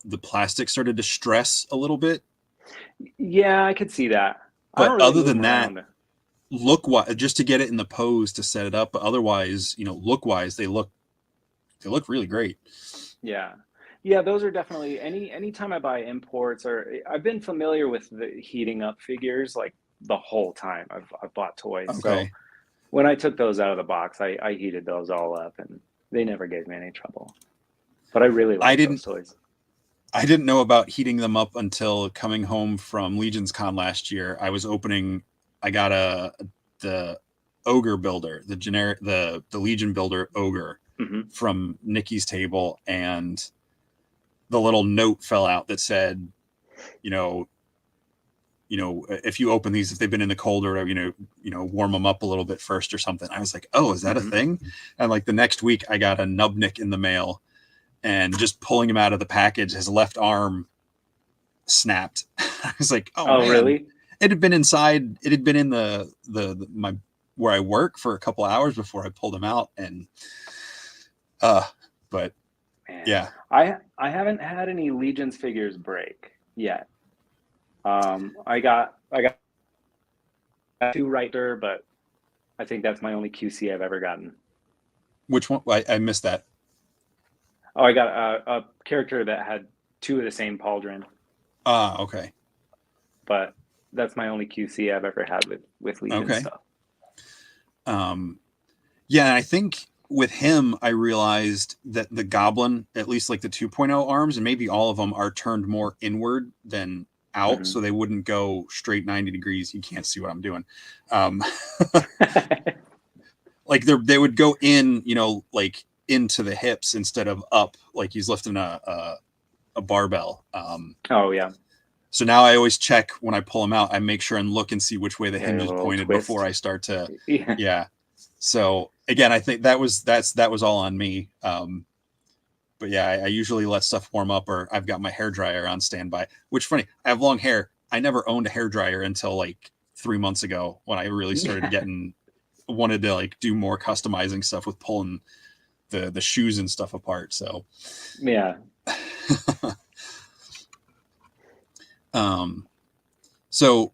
the plastic started to stress a little bit. Yeah, I could see that. But other than that, just to get it in the pose to set it up, but otherwise, look-wise, they look really great. Yeah, those are definitely anytime I buy imports, or I've been familiar with the heating up figures like the whole time I've bought toys. Okay. when I took those out of the box, I heated those all up, and they never gave me any trouble. But I really like those toys. I didn't know about heating them up until coming home from LegionsCon last year. I got the ogre builder, the Legion builder ogre from Nikki's table, and the little note fell out that said, if you open these, if they've been in the cold or whatever, warm them up a little bit first or something. I was like, oh, is that a thing? And like the next week I got a Nubnik in the mail, and just pulling him out of the package, his left arm snapped. I was like, oh man. Really? It had been inside. It had been in my where I work for a couple hours before I pulled him out, and but man, yeah, I haven't had any Legions figures break yet. I got two right there, but I think that's my only QC I've ever gotten. Which one? I missed that. Oh, I got a character that had two of the same pauldron. Okay. But that's my only QC I've ever had with Legion stuff. Yeah, I think with him, I realized that the Goblin, at least like the 2.0 arms, and maybe all of them, are turned more inward than out, so they wouldn't go straight 90 degrees. You can't see what I'm doing. Like they would go in, like into the hips instead of up, like he's lifting a barbell. Oh yeah. So now I always check when I pull them out. I make sure and look and see which way the hinge is pointed before I start to. Yeah. So again, I think that was all on me. But yeah, I usually let stuff warm up, or I've got my hair dryer on standby. Which funny, I have long hair. I never owned a hair dryer until like 3 months ago when I really started wanted to like do more customizing stuff with pulling the shoes and stuff apart. So yeah. So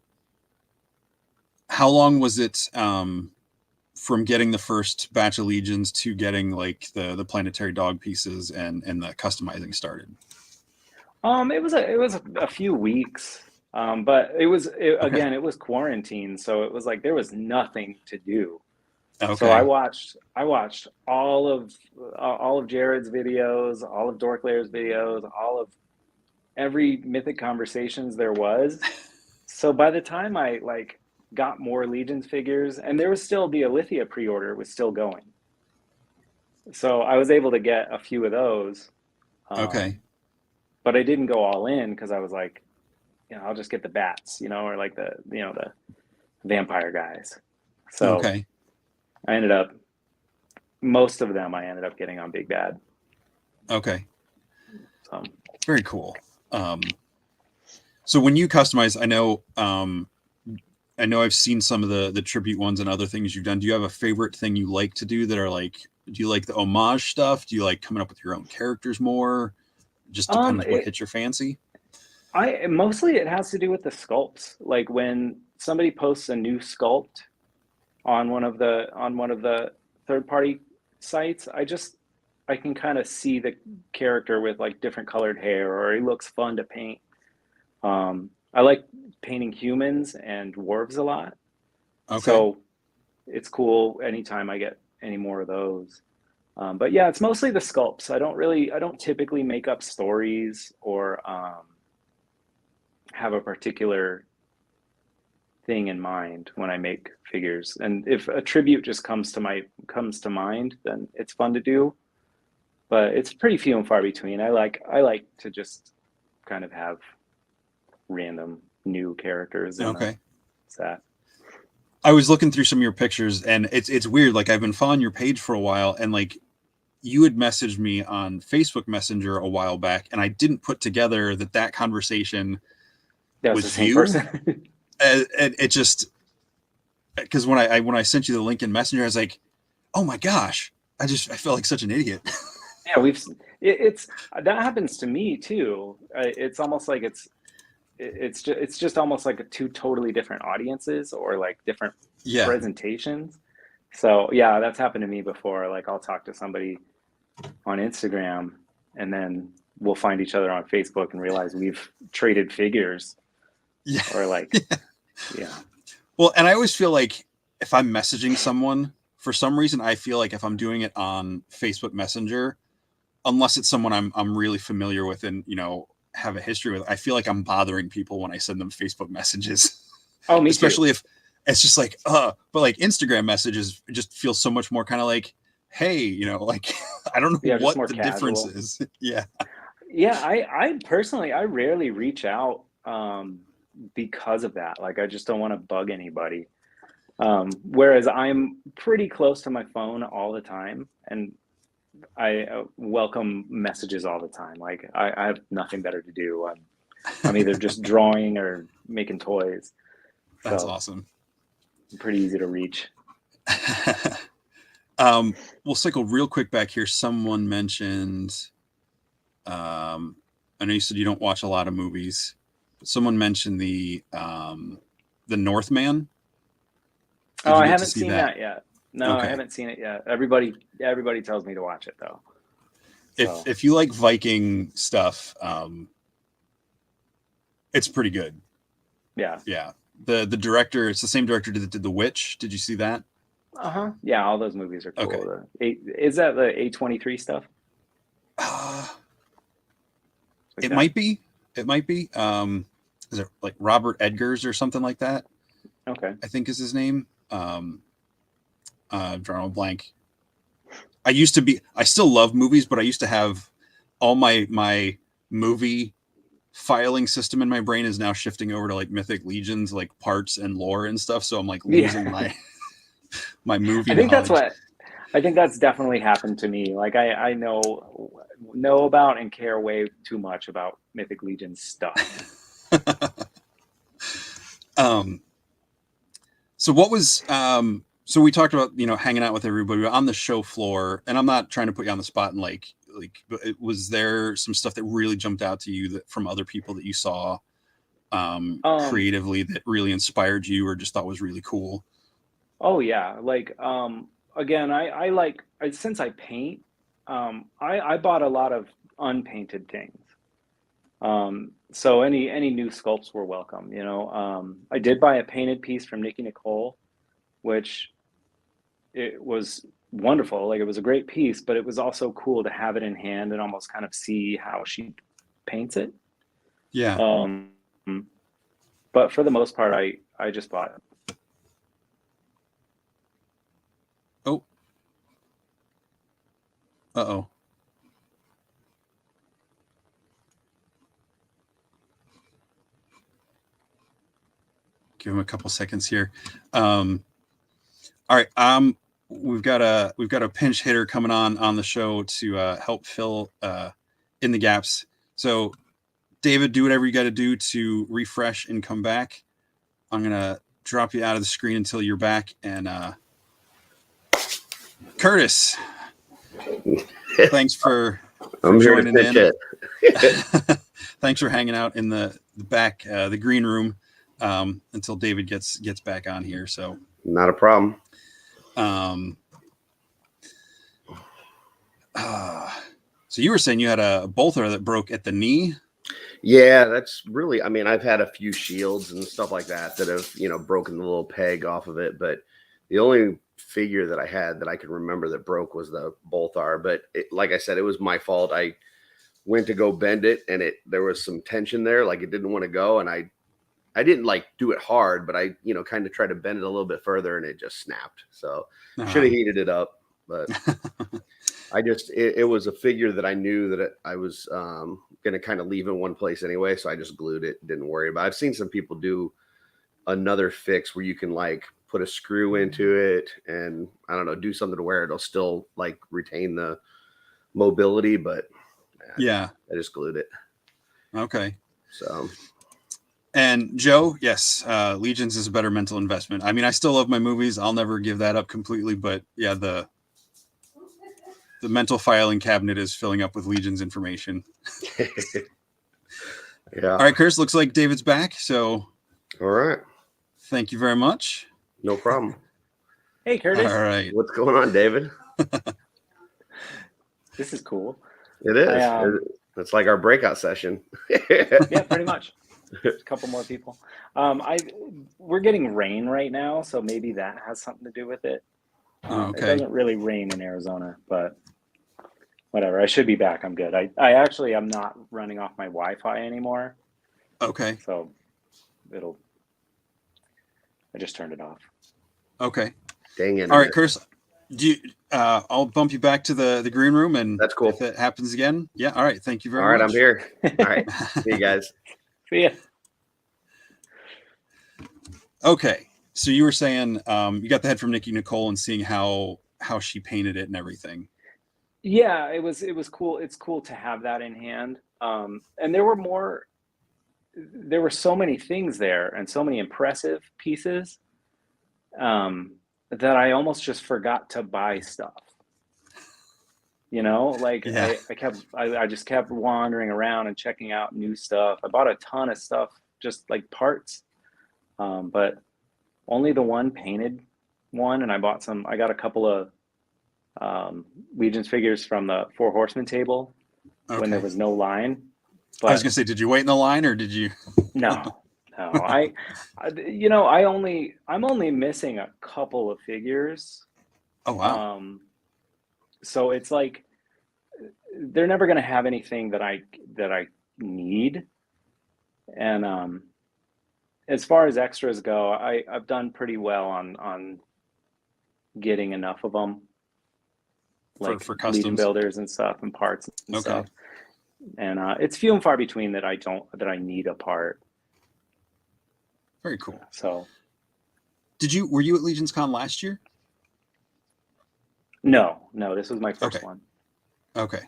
how long was it from getting the first batch of Legions to getting like the planetary dog pieces and the customizing started? It was a few weeks. But it was quarantine, so it was like there was nothing to do. Okay. So I watched all of Jared's videos, all of Dorklair's videos, all of every Mythic Conversations there was. So by the time I like got more Legions figures, and there was still the Alithia pre-order was still going, so I was able to get a few of those. Okay. But I didn't go all in because I was like, I'll just get the bats, or like the vampire guys. So okay. I ended up most of them I ended up getting on Big Bad. Okay. So very cool. So when you customize, I know I've seen some of the tribute ones and other things you've done. Do you have a favorite thing you like to do that are like, do you like the homage stuff? Do you like coming up with your own characters more? Just depends what hits your fancy. Mostly it has to do with the sculpts. Like when somebody posts a new sculpt on one of the third-party sites, I can kind of see the character with like different colored hair, or he looks fun to paint. I like painting humans and dwarves a lot. Okay. So it's cool anytime I get any more of those. But yeah, it's mostly the sculpts. I don't typically make up stories or have a particular thing in mind when I make figures. And if a tribute just comes to mind, then it's fun to do. But it's pretty few and far between. I like to just kind of have random new characters. Okay. That. I was looking through some of your pictures, and it's weird. Like I've been following your page for a while, and like you had messaged me on Facebook Messenger a while back, and I didn't put together that conversation was the same you. Person. And it just because when I sent you the link in Messenger, I was like, oh my gosh, I felt like such an idiot. Yeah, it's that happens to me too. It's almost like it's just almost like two totally different audiences or like different presentations. So yeah, that's happened to me before. Like I'll talk to somebody on Instagram and then we'll find each other on Facebook and realize we've traded figures. Yeah. Or like, yeah. Well, and I always feel like if I'm messaging someone, for some reason, I feel like if I'm doing it on Facebook Messenger, unless it's someone I'm really familiar with and, have a history with, I feel like I'm bothering people when I send them Facebook messages. Oh, me Especially too. if it's just like, but like Instagram messages just feel so much more kind of like, hey, like, I don't know Yeah, just what more the difference casual. is. Yeah. Yeah, I personally, I rarely reach out because of that. Like, I just don't want to bug anybody. Whereas I'm pretty close to my phone all the time, and I welcome messages all the time. Like, I have nothing better to do. I'm either just drawing or making toys, That's so awesome. I'm pretty easy to reach. We'll cycle real quick back here. Someone mentioned, I know you said you don't watch a lot of movies, but someone mentioned the Northman. Oh, Did you I get to haven't see seen that? that yet. No, I Okay. haven't seen it yet. Everybody tells me to watch it though. So If you like Viking stuff, it's pretty good. yeah. Yeah. The director, it's the same director that did The Witch. Did you see that? Uh-huh. Yeah, all those movies are Okay. cool. Is that the A23 stuff? Like It that? might be. It might be. Is it like Robert Edgars or something like that? Okay. I think is his name. Drawing a blank. I still love movies, but I used to have all my movie filing system in my brain is now shifting over to like Mythic Legions, like parts and lore and stuff. So I'm like losing Yeah. my movie I think knowledge. I think that's definitely happened to me. Like I know about and care way too much about Mythic Legion stuff. So what was so we talked about hanging out with everybody on the show floor, and I'm not trying to put you on the spot and but was there some stuff that really jumped out to you that from other people that you saw creatively that really inspired you or just thought was really cool? Oh yeah, like again, since I paint, I bought a lot of unpainted things. So any new sculpts were welcome, you know. I did buy a painted piece from Nikki Nicole, which it was wonderful. Like it was a great piece, but it was also cool to have it in hand and almost kind of see how she paints it. Yeah. But for the most part, I just bought it. Oh. Uh-oh. Give him a couple seconds here. All right. We've got a pinch hitter coming on the show to help fill in the gaps. So David, do whatever you got to do to refresh and come back. I'm gonna drop you out of the screen until you're back. And Curtis, thanks for I'm here to joining pitch in. it. Thanks for hanging out in the back, the green room, until David gets back on here. So Not a problem. So you were saying you had a bolter that broke at the knee. Yeah, that's really, I mean, I've had a few shields and stuff like that have, broken the little peg off of it. But the only figure that I had that I could remember that broke was the Bolthar. But like I said, it was my fault. I went to go bend it and there was some tension there. Like it didn't want to go. And I didn't like do it hard, but I, kind of tried to bend it a little bit further and it just snapped. So should have heated it up. But it was a figure that I knew that I was going to kind of leave in one place anyway. So I just glued it, didn't worry about it. I've seen some people do another fix where you can like put a screw into it and I don't know, do something to where it'll still like retain the mobility. But yeah, I just glued it. Okay. So. And Joe, yes, Legions is a better mental investment. I mean, I still love my movies. I'll never give that up completely. But yeah, the mental filing cabinet is filling up with Legions information. Yeah. All right, Chris, looks like David's back. So all right. Thank you very much. No problem. Hey, Curtis. All right. What's going on, David? This is cool. It is. It's like our breakout session. Yeah, pretty much. a couple more people. We're getting rain right now, so maybe that has something to do with it. It doesn't really rain in Arizona, but whatever. I should be back. I'm good. I actually I'm not running off my Wi-Fi anymore. Okay. So I just turned it off. Okay. Dang it. All right, Chris. I'll bump you back to the green room, and that's cool. If it happens again, yeah. All right. Thank you very much. All right, I'm here. All right. See you guys. See ya. Okay. So you were saying you got the head from Nikki Nicole and seeing how she painted it and everything. Yeah, it was cool. It's cool to have that in hand. And there were so many things there and so many impressive pieces that I almost just forgot to buy stuff. Like yeah. I just kept wandering around and checking out new stuff. I bought a ton of stuff, just like parts, but only the one painted one. And I got a couple of Legions figures from the Four Horsemen table when there was no line. But I was gonna say, did you wait in the line or did you? No. I'm only missing a couple of figures. Oh wow. So it's like they're never going to have anything that I need. And as far as extras go, I've done pretty well on getting enough of them, like for customs Legion builders and stuff and parts and okay. stuff. And it's few and far between that I need a part. Very cool. So, were you at LegionsCon last year? No, this was my first one. Okay.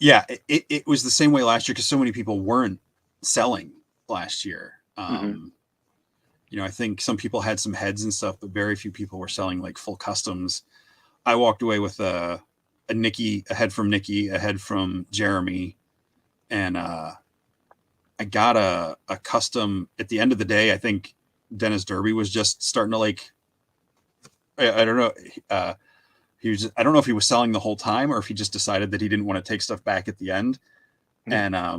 Yeah, it was the same way last year because so many people weren't selling last year. I think some people had some heads and stuff, but very few people were selling like full customs. I walked away with a head from Nikki, a head from Jeremy, and I got a custom at the end of the day. I think Dennis Derby was just starting to like, I don't know. I don't know if he was selling the whole time or if he just decided that he didn't want to take stuff back at the end. And I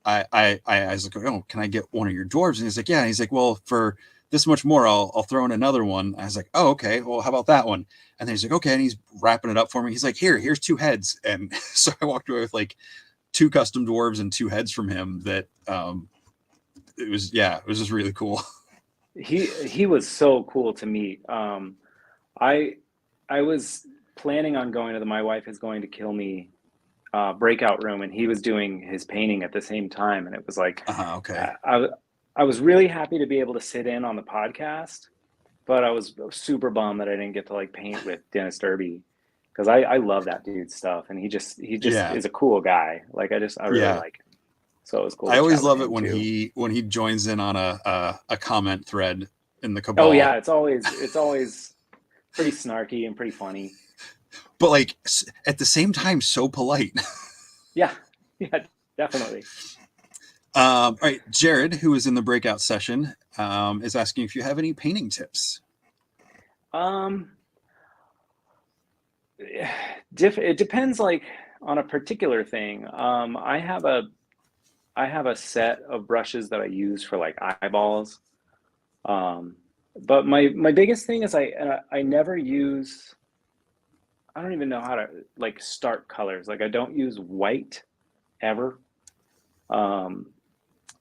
was like, oh, can I get one of your dwarves? And he's like, yeah. And he's like, well, for this much more, I'll throw in another one. I was like, oh, okay. Well, how about that one? And then he's like, okay. And he's wrapping it up for me. He's like, here's 2 heads. And so I walked away with like 2 custom dwarves and 2 heads from him that it was just really cool. He was so cool to meet. I was planning on going to the My Wife Is Going to Kill Me breakout room, and he was doing his painting at the same time. And it was like, okay. I was really happy to be able to sit in on the podcast, but I was super bummed that I didn't get to like paint with Dennis Derby because I love that dude's stuff, and he just is a cool guy. Like I really like him. So it was cool. I always love it when he joins in on a comment thread in the Cabal. Oh yeah, it's always pretty snarky and pretty funny. But like at the same time, so polite. Yeah, definitely. All right, Jared, who is in the breakout session, is asking if you have any painting tips. It depends, like on a particular thing. I have a set of brushes that I use for like eyeballs. But my biggest thing is I never use. I don't even know how to like start colors. Like I don't use white ever.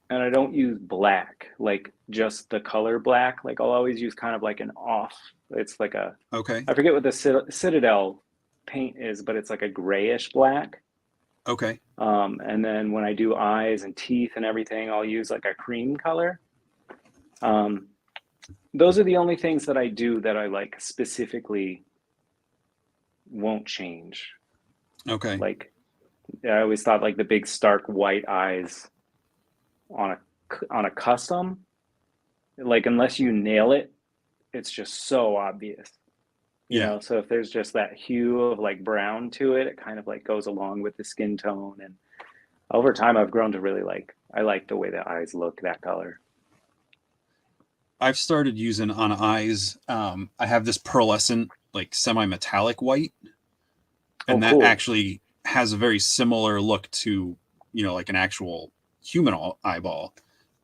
And I don't use black, like just the color black. Like I'll always use kind of like an off. It's like I forget what the Citadel paint is, but it's like a grayish black. Okay. And then when I do eyes and teeth and everything, I'll use like a cream color. Those are the only things that I do that I like specifically won't change. Okay. Like I always thought like the big stark white eyes on a custom, like unless you nail it, it's just so obvious. You know, so if there's just that hue of like brown to it, it kind of like goes along with the skin tone. And over time I've grown to really I like the way the eyes look that color. I've started using on eyes. I have this pearlescent, like semi-metallic white, and that actually has a very similar look to like an actual human eyeball.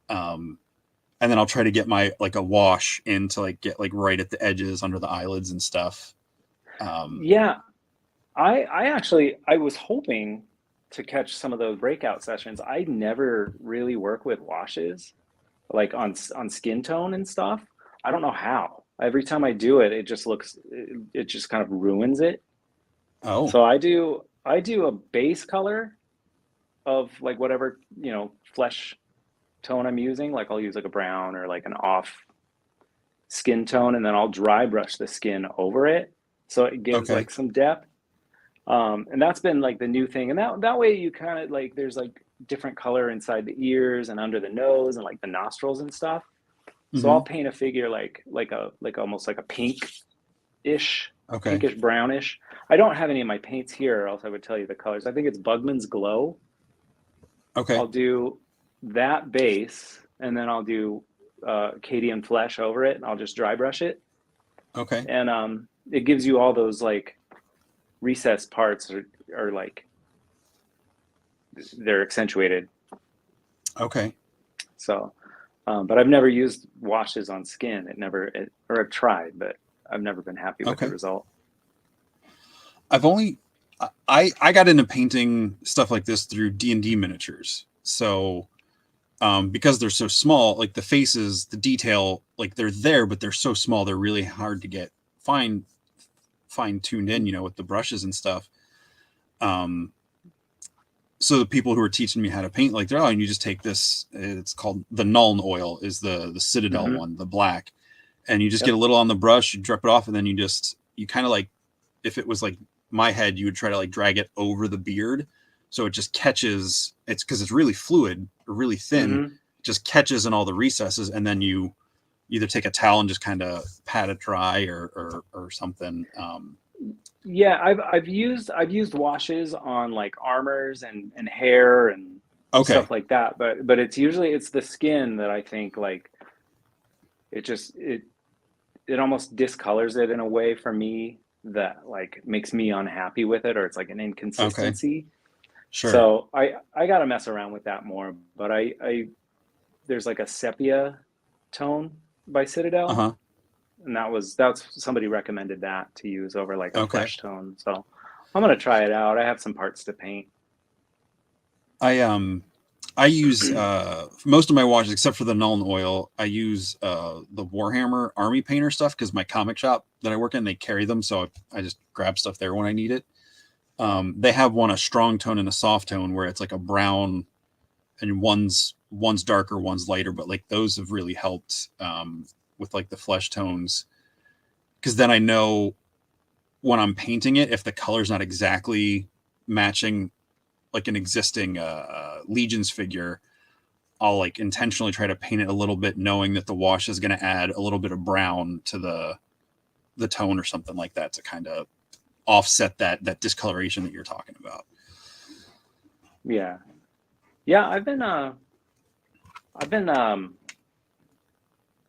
And then I'll try to get my like a wash in to like get like right at the edges under the eyelids and stuff. Yeah, I was hoping to catch some of those breakout sessions. I never really work with washes like on skin tone and stuff. I don't know how. Every time I do it, it just looks it just kind of ruins it. Oh, So I do a base color of like whatever, flesh tone I'm using. Like I'll use like a brown or like an off skin tone, and then I'll dry brush the skin over it so it gives okay. like some depth. And that's been like the new thing. And that way you kind of like there's like different color inside the ears and under the nose and like the nostrils and stuff. So Mm-hmm. I'll paint a figure like almost like a pinkish, Okay. pinkish brownish. I don't have any of my paints here, or else I would tell you the colors. I think it's Bugman's Glow. Okay. I'll do that base, and then I'll do Cadian Flesh over it, and I'll just dry brush it. Okay. And it gives you all those like recessed parts are like they're accentuated. Okay. So, but I've never used washes on skin. Or I've tried, but I've never been happy with the result. I've only I got into painting stuff like this through D&D miniatures. So because they're so small, like the faces, the detail, like they're there, but they're so small, they're really hard to get fine tuned in, with the brushes and stuff. So the people who are teaching me how to paint, like and you just take this, it's called the Nuln oil, is the Citadel one, the black, and you just get a little on the brush, you drip it off, and then you kind of like, if it was like my head, you would try to like drag it over the beard, so it just catches. It's because it's really fluid or really thin, it just catches in all the recesses, and then you either take a towel and just kind of pat it dry or something. Yeah, I've used washes on like armors and hair and stuff like that, but it's usually the skin that I think like it almost discolors it in a way for me that like makes me unhappy with it, or it's like an inconsistency. Sure. So I got to mess around with that more, but I there's like a sepia tone by Citadel. And that's somebody recommended that to use over like a flesh tone. So I'm gonna try it out. I have some parts to paint. I use most of my washes, except for the Nuln oil, I use the Warhammer Army Painter stuff, because my comic shop that I work in, they carry them, so I just grab stuff there when I need it. They have a strong tone and a soft tone where it's like a brown, and one's darker, one's lighter, but like those have really helped with like the flesh tones, because then I know when I'm painting it, if the color's not exactly matching like an existing Legions figure, I'll like intentionally try to paint it a little bit, knowing that the wash is going to add a little bit of brown to the tone or something like that, to kind of offset that discoloration that you're talking about. Yeah,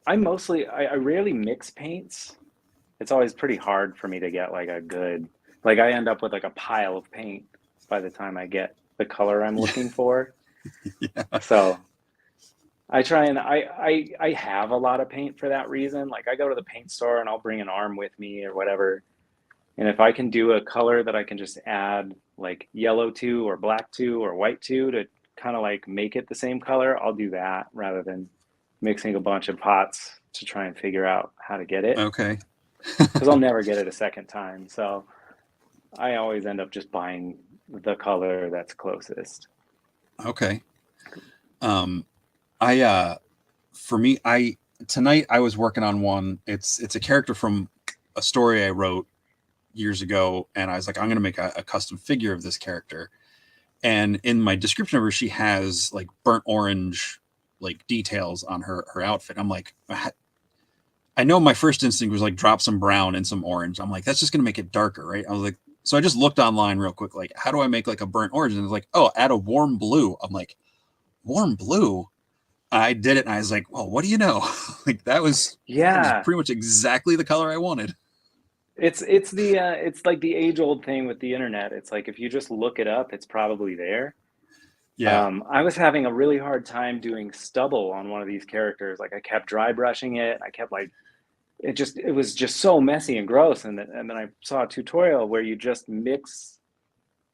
I rarely mix paints. It's always pretty hard for me to get like a good, like I end up with like a pile of paint by the time I get the color I'm looking for. So I try and I have a lot of paint for that reason. Like I go to the paint store and I'll bring an arm with me or whatever. And if I can do a color that I can just add like yellow to or black to or white to kind of like make it the same color, I'll do that rather than mixing a bunch of pots to try and figure out how to get it. Okay. Because I'll never get it a second time. So I always end up just buying the color that's closest. Okay. For me, tonight I was working on one. It's a character from a story I wrote years ago, and I was like, I'm going to make a custom figure of this character. And in my description of her, she has like burnt orange, like details on her outfit. I'm like, I know my first instinct was like drop some brown and some orange. I'm like, that's just going to make it darker, right? I was like, so I just looked online real quick, like, how do I make like a burnt orange? And it's like, oh, add a warm blue. I'm like, warm blue? I did it, and I was like, well, what do you know? Like that was pretty much exactly the color I wanted. It's like the age old thing with the internet. It's like if you just look it up, it's probably there. Yeah. I was having a really hard time doing stubble on one of these characters. Like I kept dry brushing it. I kept like it was just so messy and gross. And then I saw a tutorial where you just mix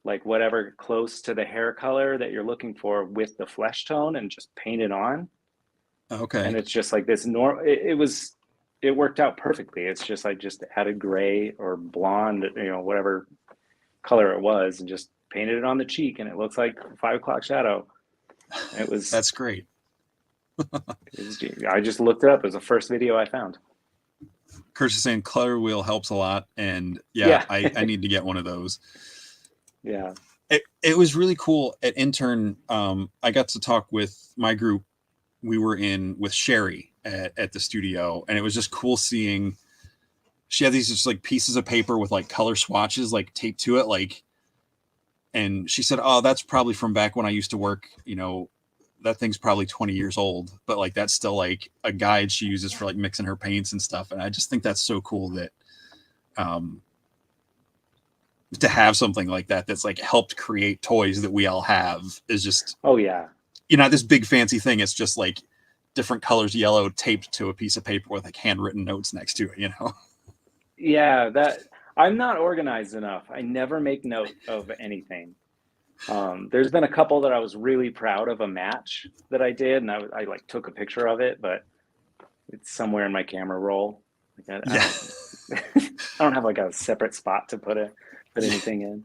like whatever close to the hair color that you're looking for with the flesh tone and just paint it on. Okay. And it's just like this it worked out perfectly. It's just I just added gray or blonde, whatever color it was, and just painted it on the cheek, and it looks like 5 o'clock shadow. And it was, That's great. I just looked it up. It was the first video I found. Kurt's is saying color wheel helps a lot, and Yeah. I need to get one of those. Yeah. It was really cool at intern. I got to talk with my group. We were in with Sherry at the studio, and it was just cool seeing. She had these just like pieces of paper with like color swatches like taped to it, like. And she said, "Oh, that's probably from back when I used to work. That thing's probably 20 years old, but like that's still like a guide she uses for like mixing her paints and stuff." And I just think that's so cool that to have something like that that's like helped create toys that we all have is just, Oh yeah. not this big fancy thing. It's just like different colors yellow taped to a piece of paper with like handwritten notes next to it, Yeah, that I'm not organized enough. I never make note of anything. There's been a couple that I was really proud of a match that I did, and I like took a picture of it, but it's somewhere in my camera roll. Like Yeah. I don't have like a separate spot to put anything in.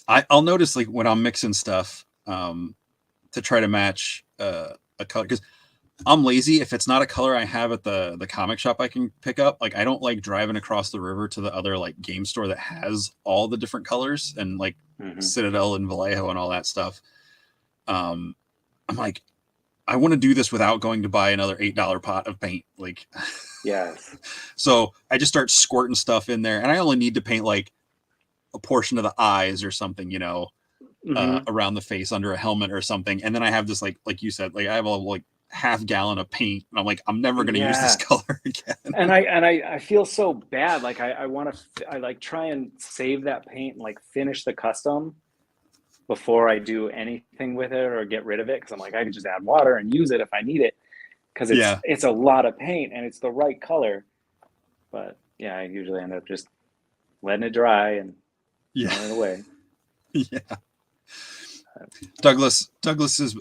I'll notice like when I'm mixing stuff to try to match a color, because I'm lazy. If it's not a color I have at the comic shop I can pick up, like I don't like driving across the river to the other like game store that has all the different colors and like Citadel and Vallejo and all that stuff. I'm like, I want to do this without going to buy another $8 pot of paint. Like, Yes. So I just start squirting stuff in there, and I only need to paint like a portion of the eyes or something, around the face under a helmet or something. And then I have this like you said, like I have a like half gallon of paint, and I'm like, I'm never going to use this color again. And I feel so bad. Like I want to, I like try and save that paint and like finish the custom before I do anything with it or get rid of it. Cause I'm like, I can just add water and use it if I need it. Cause it's a lot of paint and it's the right color. But yeah, I usually end up just letting it dry and throwing it away. Yeah. Douglas is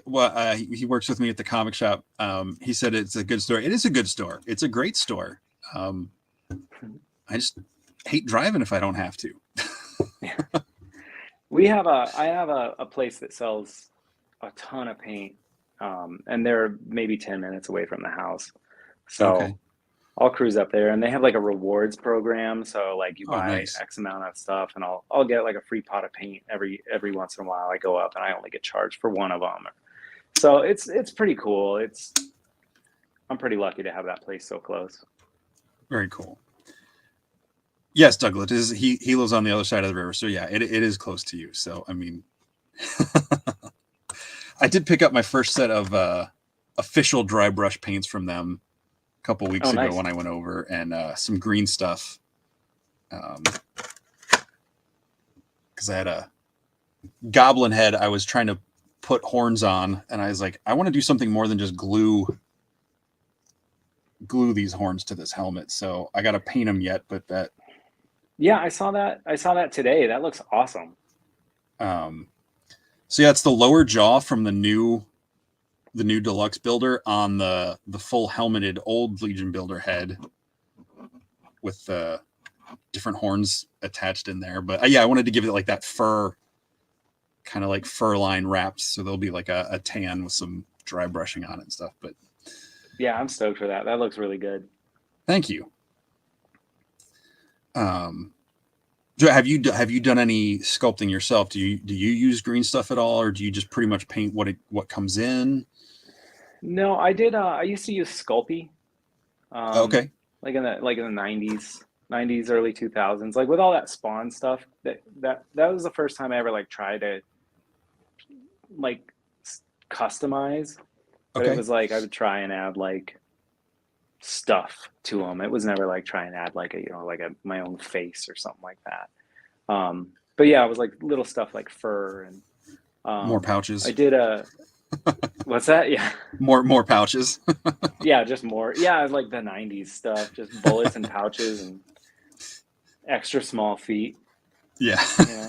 he works with me at the comic shop. He said it's a good store. It is a good store. It's a great store. I just hate driving if I don't have to. I have a place that sells a ton of paint, and they're maybe 10 minutes away from the house. So I'll cruise up there, and they have like a rewards program. So like you buy X amount of stuff, and I'll get like a free pot of paint every once in a while. I go up and I only get charged for one of them. So it's pretty cool. I'm pretty lucky to have that place so close. Very cool. Yes, Douglas he lives on the other side of the river. So yeah, it is close to you. So I mean, I did pick up my first set of official dry brush paints from them a couple weeks ago when I went over, and some green stuff. Because I had a goblin head I was trying to put horns on, and I was like, I want to do something more than just glue these horns to this helmet. So I got to paint them yet, but that. Yeah, I saw that today. That looks awesome. So yeah, it's the lower jaw from the new deluxe builder on the full helmeted old Legion builder head with the different horns attached in there. But yeah, I wanted to give it like that fur, kind of like fur line wrapped. So there'll be like a tan with some dry brushing on it and stuff. But yeah, I'm stoked for that. That looks really good. Thank you. Have you done any sculpting yourself? Do you use green stuff at all, or do you just pretty much paint what comes in? No, I did. I used to use Sculpey. Okay. Like in the 90s, early 2000s, like with all that Spawn stuff. That was the first time I ever like tried to like customize. But it was like I would try and add like stuff to them. It was never like try and add like my own face or something like that. But yeah, it was like little stuff like fur and More pouches. I did what's that? Yeah. More pouches. Yeah, just more. Yeah, like the 90s stuff, just bullets and pouches and extra small feet, Yeah. you know.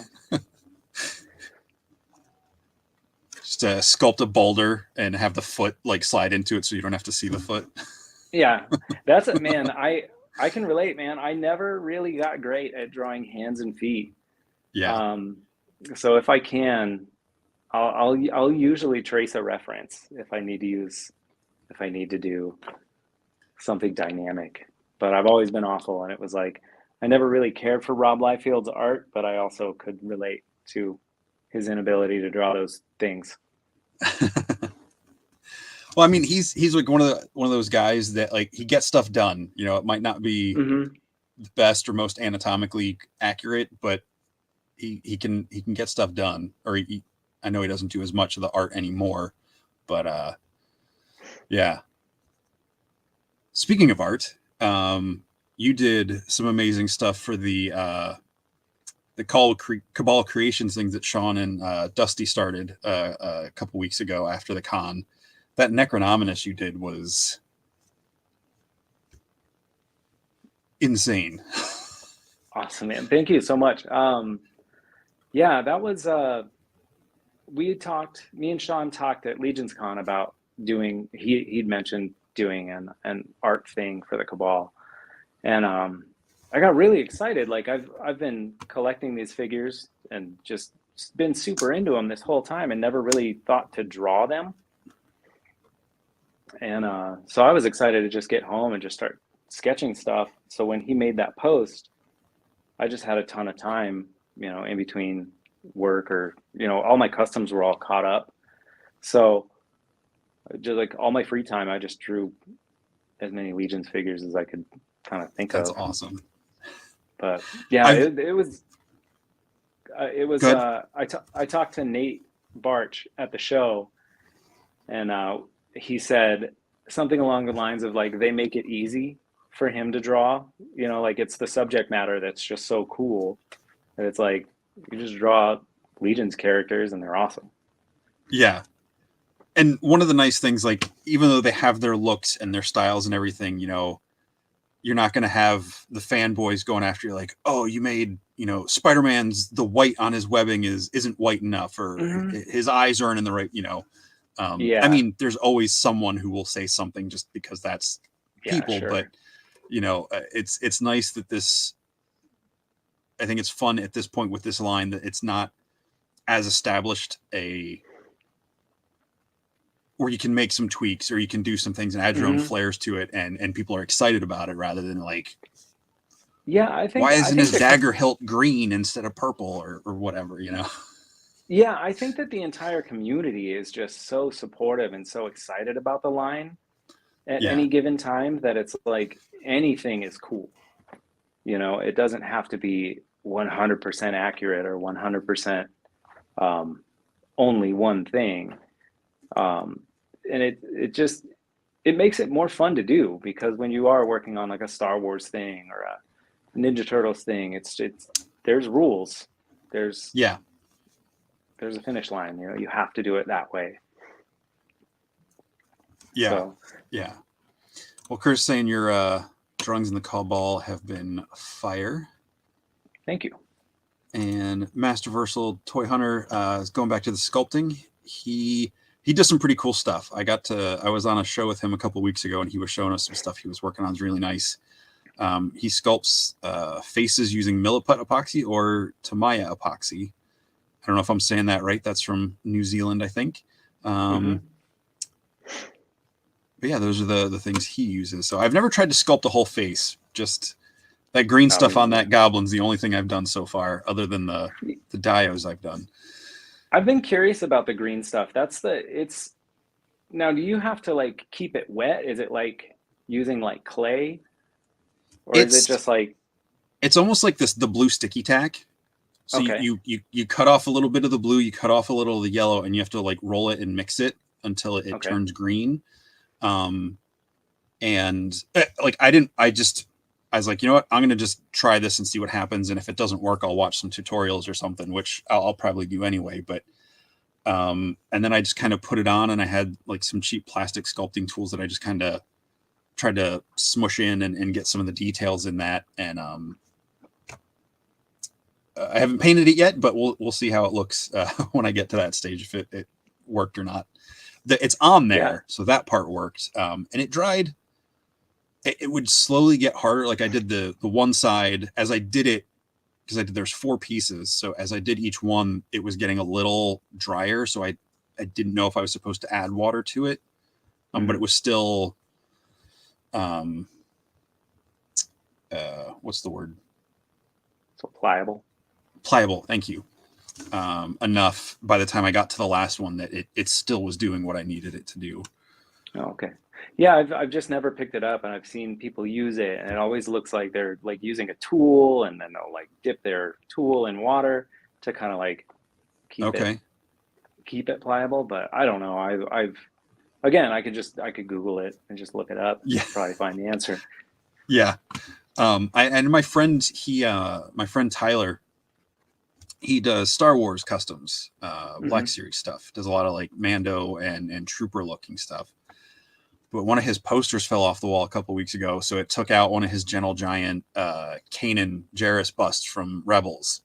Just sculpt a boulder and have the foot like slide into it so you don't have to see the foot. Yeah. That's it, man. I can relate, man. I never really got great at drawing hands and feet. Yeah. So if I can, I'll usually trace a reference if I need to do something dynamic. But I've always been awful, and it was like I never really cared for Rob Liefeld's art, but I also could relate to his inability to draw those things. Well, I mean, he's like one of those guys that like he gets stuff done. You know, it might not be Mm-hmm. the best or most anatomically accurate, but he can get stuff done. Or I know he doesn't do as much of the art anymore, but yeah. Speaking of art, you did some amazing stuff for the Cabal Creations things that Sean and Dusty started a couple weeks ago after the con. That Necronominus you did was insane. Awesome, man. Thank you so much. Yeah, that was me and Sean talked at LegionsCon about doing he'd mentioned doing an art thing for the Cabal. And I got really excited. Like I've been collecting these figures and just been super into them this whole time and never really thought to draw them. And so I was excited to just get home and just start sketching stuff. So when he made that post, I just had a ton of time, you know, in between work or, you know, all my customs were all caught up. So just like all my free time, I just drew as many Legions figures as I could kind of think That's of. awesome. But yeah, it was I talked to Nate Barch at the show, and he said something along the lines of like they make it easy for him to draw, you know, like it's the subject matter that's just so cool that it's like you just draw Legions characters and they're awesome. Yeah. And one of the nice things, like even though they have their looks and their styles and everything, you know, you're not going to have the fanboys going after you like, oh, you made, you know, Spider-Man's the white on his webbing isn't white enough, or his eyes aren't in the right, you know. Yeah. I mean, there's always someone who will say something just because that's people, sure. but you know, it's nice that this, I think it's fun at this point with this line that it's not as established where you can make some tweaks or you can do some things and add your own flares to it and people are excited about it rather than like, yeah, I think why isn't his dagger hilt green instead of purple or whatever, you know? Yeah, I think that the entire community is just so supportive and so excited about the line at any given time that it's like anything is cool. You know, it doesn't have to be 100% accurate or 100% only one thing. And it makes it more fun to do because when you are working on like a Star Wars thing or a Ninja Turtles thing, it's there's rules. There's a finish line, you know, you have to do it that way. Yeah. So. Yeah. Well, Kurt's saying your drawings in the Cabal have been fire. Thank you. And Masterversal Toy Hunter is going back to the sculpting. He does some pretty cool stuff. I was on a show with him a couple weeks ago and he was showing us some stuff he was working on. It's really nice. He sculpts faces using Milliput epoxy or Tamaya epoxy. I don't know if I'm saying that right. That's from New Zealand, I think. But yeah, those are the things he uses. So I've never tried to sculpt a whole face. Just that green stuff on that goblin's the only thing I've done so far, other than the dios I've done. I've been curious about the green stuff. Now, do you have to like keep it wet? Is it like using like clay? Or is it just like... It's almost like the blue sticky tack. So you cut off a little bit of the blue, you cut off a little of the yellow, and you have to like roll it and mix it until it turns green. And like I was like, you know what, I'm gonna just try this and see what happens, and if it doesn't work, I'll watch some tutorials or something, which I'll probably do anyway. But And then I just kind of put it on, and I had like some cheap plastic sculpting tools that I just kind of tried to smush in and get some of the details in that. And I haven't painted it yet, but we'll see how it looks when I get to that stage, if it worked or not. It's on there, Yeah. so that part worked. And it dried. It would slowly get harder. Like I did the one side as I did it, because there's 4 pieces. So as I did each one, it was getting a little drier. So I didn't know if I was supposed to add water to it. But it was still, what's the word? So pliable. Pliable. Thank you. Enough by the time I got to the last one that it still was doing what I needed it to do. Oh, okay. Yeah, I've just never picked it up, and I've seen people use it, and it always looks like they're like using a tool, and then they'll like dip their tool in water to kind of like keep it pliable. But I don't know. I've again, I could Google it and just look it up. And Yeah. Probably find the answer. Yeah. And my friend Tyler, he does Star Wars customs, Black Series stuff. Does a lot of like Mando and Trooper looking stuff. But one of his posters fell off the wall a couple weeks ago, so it took out one of his Gentle Giant Kanan Jarrus busts from Rebels,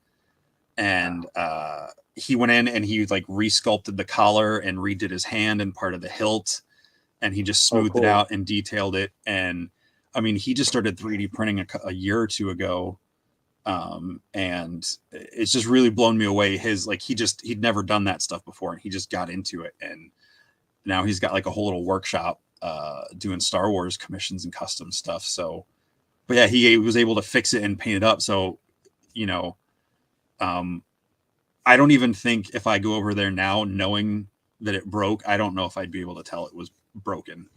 and he went in and he like resculpted the collar and redid his hand and part of the hilt, and he just smoothed it out and detailed it. And I mean, he just started 3D printing a year or two ago. And it's just really blown me away. He'd never done that stuff before, and he just got into it. And now he's got like a whole little workshop, doing Star Wars commissions and custom stuff. So, but yeah, he was able to fix it and paint it up. So, I don't even think if I go over there now, knowing that it broke, I don't know if I'd be able to tell it was broken.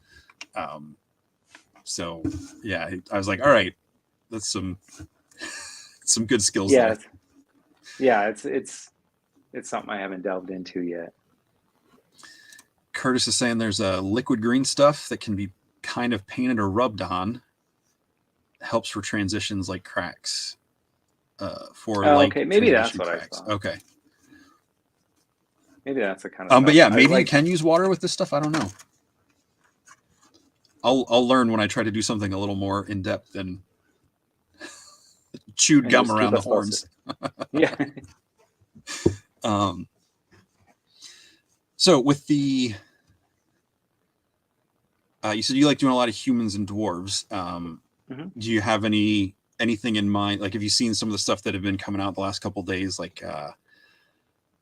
So yeah, I was like, all right, that's some good skills. Yeah. There. It's something I haven't delved into yet. Curtis is saying there's a liquid green stuff that can be kind of painted or rubbed on. Helps for transitions like cracks. Okay, maybe that's what cracks. I saw. Okay. Maybe that's the kind of. But yeah, maybe you can use water with this stuff. I don't know. I'll learn when I try to do something a little more in depth than chewed gum around the horns. Yeah. So with the, you said you like doing a lot of humans and dwarves. Do you have anything in mind? Like, have you seen some of the stuff that have been coming out the last couple of days? Like, I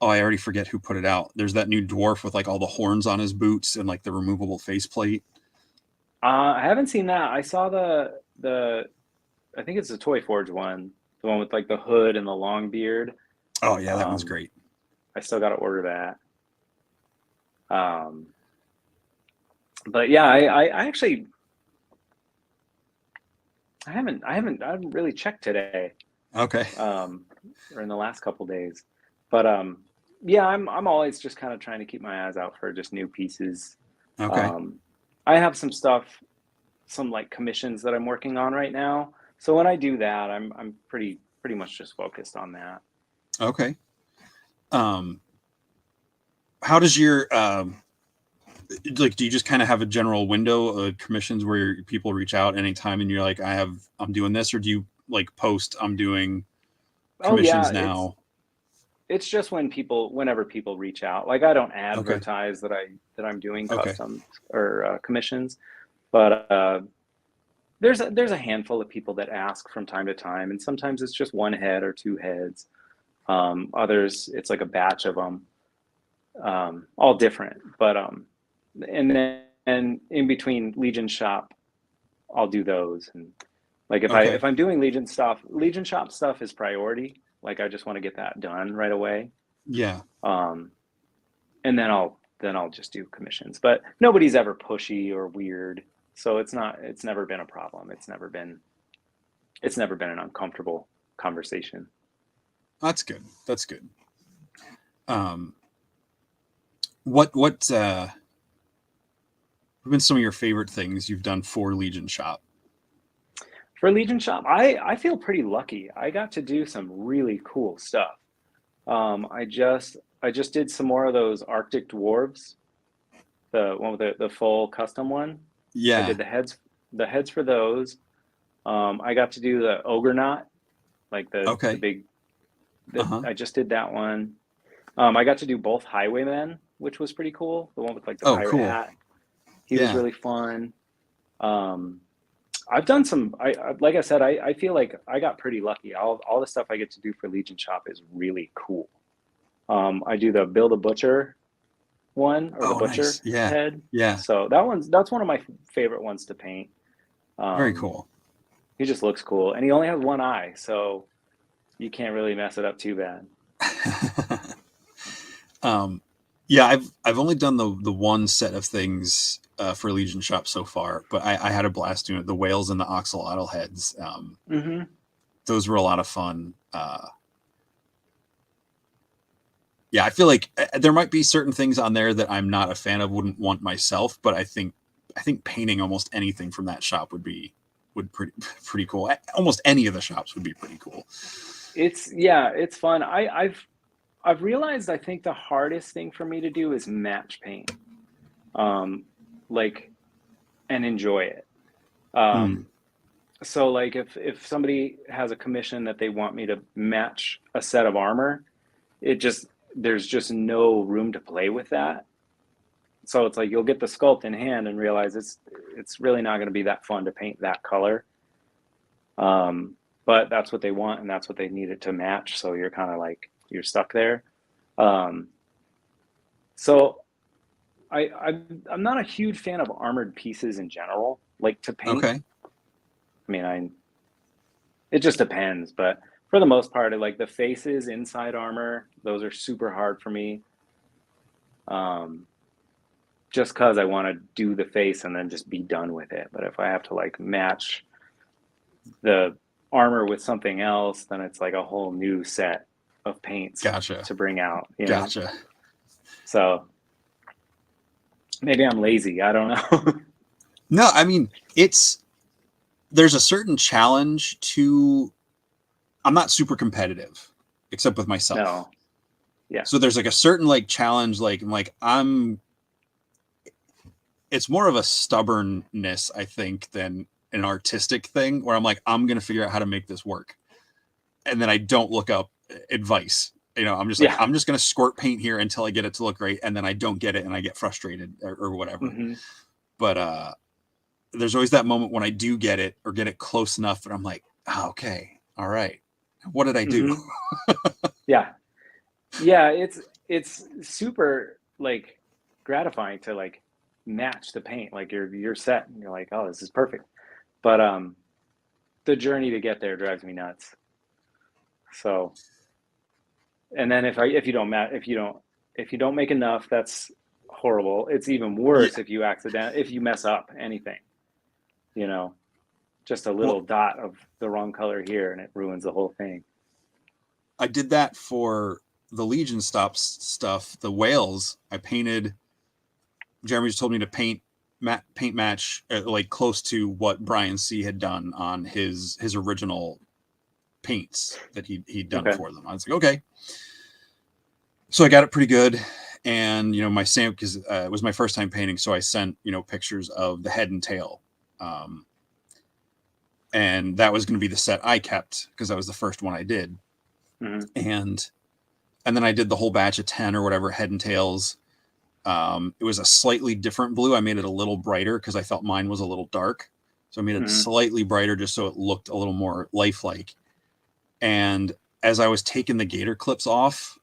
already forget who put it out. There's that new dwarf with like all the horns on his boots and like the removable faceplate. I haven't seen that. I saw the I think it's the Toy Forge one, the one with like the hood and the long beard. Oh yeah, that one's great. I still got to order that. But yeah, I actually I haven't really checked today. Okay. Or in the last couple days, but yeah, I'm always just kind of trying to keep my eyes out for just new pieces. Okay. I have some stuff, some like commissions that I'm working on right now. So when I do that, I'm pretty much just focused on that. Okay. How does your like, do you just kind of have a general window of commissions where people reach out anytime and you're like, I'm doing this, or do you like post I'm doing commissions now? It's just whenever people reach out. Like, I don't advertise that I'm doing customs or commissions, but there's a handful of people that ask from time to time, and sometimes it's just one head or 2 heads. Others, it's like a batch of them, all different. But and then in between Legion Shop, I'll do those. And like if I'm doing Legion Shop stuff is priority. Like, I just want to get that done right away. Yeah. And then I'll just do commissions. But nobody's ever pushy or weird, so it's never been a problem. It's never been an uncomfortable conversation. That's good. What have been some of your favorite things you've done for Legion Shop? For Legion Shop, I feel pretty lucky. I got to do some really cool stuff. I just I just did some more of those Arctic dwarves, the one with the full custom one. I Yeah. did the heads for those. I got to do the ogre knot, like the Okay. big. Uh-huh. I just did that one. I got to do both Highwaymen, which was pretty cool. The one with like the Oh, pirate cool. hat. He was Yeah. really fun. I've done some. Like I said, I feel like I got pretty lucky. All the stuff I get to do for Legion Shop is really cool. I do the Bill the Butcher one, or the Oh, nice. Butcher Yeah. head. Yeah. So that's one of my favorite ones to paint. Very cool. He just looks cool, and he only has one eye, so you can't really mess it up too bad. Yeah, I've only done the one set of things for Legion Shop so far, but I had a blast doing it. The whales and the axolotl heads. Those were a lot of fun. Yeah, I feel like there might be certain things on there that I'm not a fan of, wouldn't want myself, but I think painting almost anything from that shop would pretty cool. Almost any of the shops would be pretty cool. It's fun. I've realized I think the hardest thing for me to do is match paint, like, and enjoy it. So like if somebody has a commission that they want me to match a set of armor, there's just no room to play with that. So it's like you'll get the sculpt in hand and realize it's really not going to be that fun to paint that color. But that's what they want, and that's what they need it to match. So you're kind of like you're stuck there. So I'm not a huge fan of armored pieces in general, like to paint. Okay. I mean, it just depends, but for the most part, like the faces inside armor, those are super hard for me. Just because I want to do the face and then just be done with it. But if I have to like match the armor with something else, then it's like a whole new set of paints to bring out. Gotcha. So maybe I'm lazy. I don't know. No, I mean, there's a certain challenge to. I'm not super competitive, except with myself. No. Yeah. So there's like a certain like challenge, it's more of a stubbornness, I think, than an artistic thing where I'm like, I'm going to figure out how to make this work. And then I don't look up advice. I'm just like, I'm just going to squirt paint here until I get it to look great. And then I don't get it and I get frustrated or whatever. Mm-hmm. But there's always that moment when I do get it or get it close enough that I'm like, okay, all right. What did I do? Mm-hmm. Yeah. It's super like gratifying to like match the paint. Like you're set and you're like, oh, this is perfect. But the journey to get there drives me nuts. So, and then if you don't make enough, that's horrible. It's even worse if you mess up anything. Just a little dot of the wrong color here and it ruins the whole thing. I did that for the Legion stuff. The whales, I painted. Jeremy just told me to paint match like close to what Brian C had done on his original paints that he'd done for them. I was like, okay. So I got it pretty good. And, my sample, because it was my first time painting. So I sent, pictures of the head and tail. And that was going to be the set I kept because that was the first one I did. Mm-hmm. And then I did the whole batch of 10 or whatever head and tails. It was a slightly different blue. I made it a little brighter because I felt mine was a little dark. So I made it slightly brighter just so it looked a little more lifelike. And as I was taking the gator clips off,